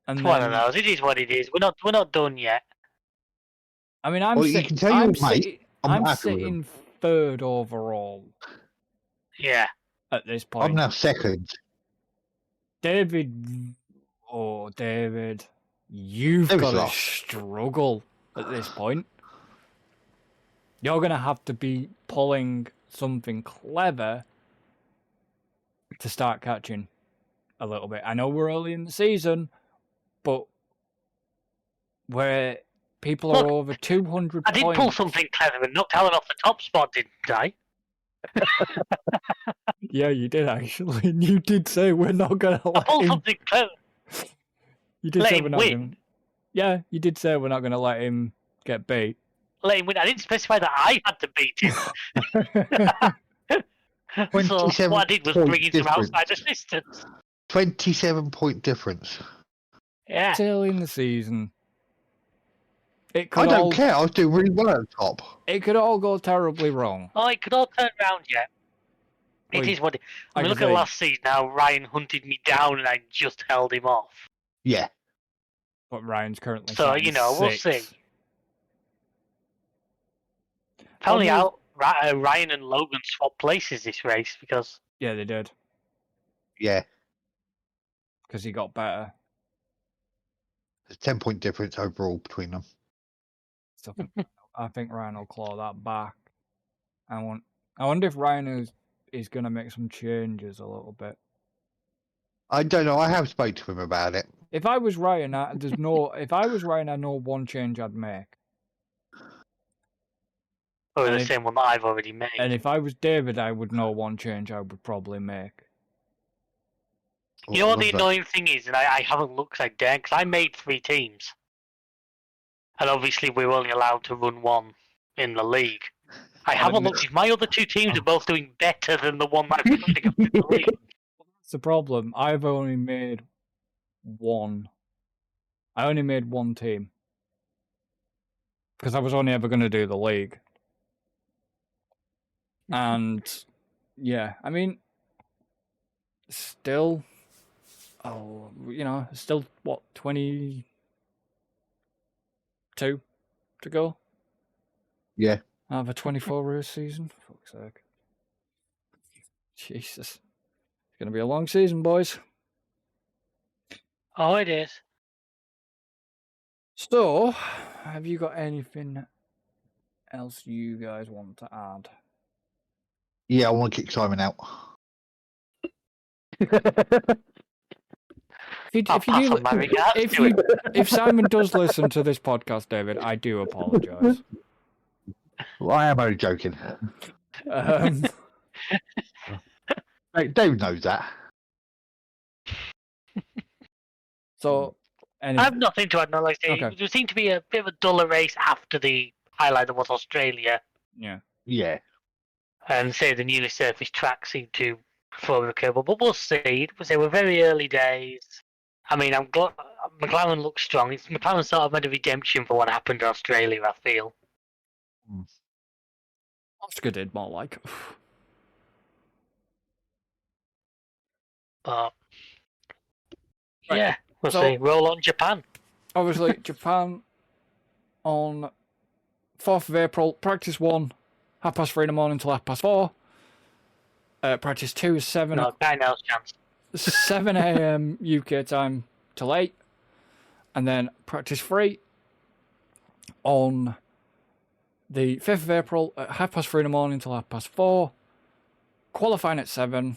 And it's one of then, those. It is what it is. We're not done yet. I mean, I'm Well, you can tell your mate, I'm happy with sitting third overall Yeah. at this I'm point. now second. David, you've David's got to lost. struggle at this point. You're going to have to be pulling something clever to start catching a little bit. I know we're early in the season, but where people are Look, over 200 I did points. pull something clever and knocked Alan off the top spot, didn't I? Yeah, you did actually. You did say we're not going to I let pulled him. something clever. You did let say him we're not win. going. Yeah, you did say we're not going to let him get beat. Let him win. I didn't specify that I had to beat him. So 27 what I did was point bring in some difference. outside assistance. 27-point difference. Yeah. Still in the season. It I could don't all. care. I was doing really well at the top. It could all go terribly wrong. Oh, it could all turn around yet. It Well, is what it I like mean, I look at say- last season how Ryan hunted me down and I just held him off. Yeah. But Ryan's currently. So, sat in we'll sixth. see. Apparently, Well, Ryan and Logan swapped places this race because Yeah, they did Yeah. because he got better. There's 10-point difference overall between them. So I think Ryan will claw that back. I wonder if Ryan is going to make some changes a little bit. I don't know. I have spoke to him about it. If I was Ryan, if I was Ryan, I know one change I'd make. or And the if- same one that I've already made. And if I was David, I would know one change I would probably make. You know what the What's that? annoying thing is, and I haven't looked 'cause I dared, because I made 3 teams. And obviously we're only allowed to run one in the league. I haven't looked if my other 2 teams are both doing better than the one that I'm putting up in the league. That's the problem. I've only made one. I only made one team. Because I was only ever going to do the league. And, yeah, I mean, still, still, what, 22 to go? Yeah. Out of a 24 race season? Fuck's sake. Jesus. It's going to be a long season, boys. Oh, it is. So, have you got anything else you guys want to add? Yeah, I want to kick Simon out. I'll pass on my regards to him. If Simon does listen to this podcast, David, I do apologise. Well, I am only joking. Um, Hey, Dave knows that. so, I have nothing to add. Like, Okay. there seemed to be a bit of a duller race after the highlight that was Australia, yeah. Yeah. and say the newly surfaced track seemed to perform recoverable. But we'll see. We're very early days. I mean, McLaren looks strong. McLaren sort of made a redemption for what happened in Australia, I feel. Oscar did more like. But Right. yeah, we'll So- see. Roll on Japan. Obviously, Japan on 4th of April, practice 1, 3:30 in the morning till 4:30. Practice 2 is 7 No, Kynell's chance. 7 a.m. UK time till 8. And then practice 3 on the 5th of April at 3:30 in the morning till 4:30. Qualifying at 7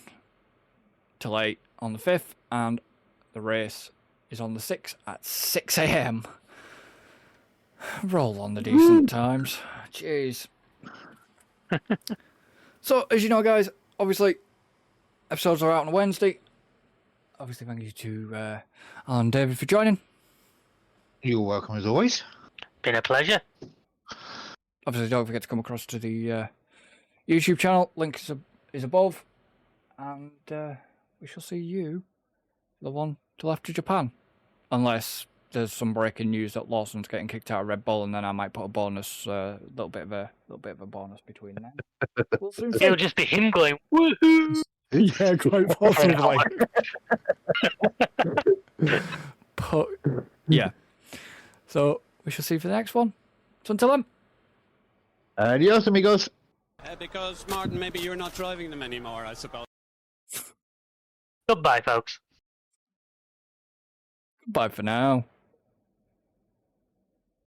till 8 on the 5th. And the race is on the 6th at 6 a.m. Roll on the decent times. Jeez. So, as you know, guys, obviously, episodes are out on Wednesday. Obviously, thank you to Alan and David for joining. You're welcome as always. Been a pleasure. Obviously, don't forget to come across to the YouTube channel. Link is above. And we shall see you, the one till after Japan. Unless there's some breaking news that Lawson's getting kicked out of Red Bull, and then I might put a bonus, little bit of a bonus between them. We'll soon see. It'll just be him going, woohoo! Yeah, quite possibly. But yeah. So we shall see you for the next one. So until then. Adios, amigos. Because, Martin, maybe you're not driving them anymore, I suppose. Goodbye, folks. Goodbye for now.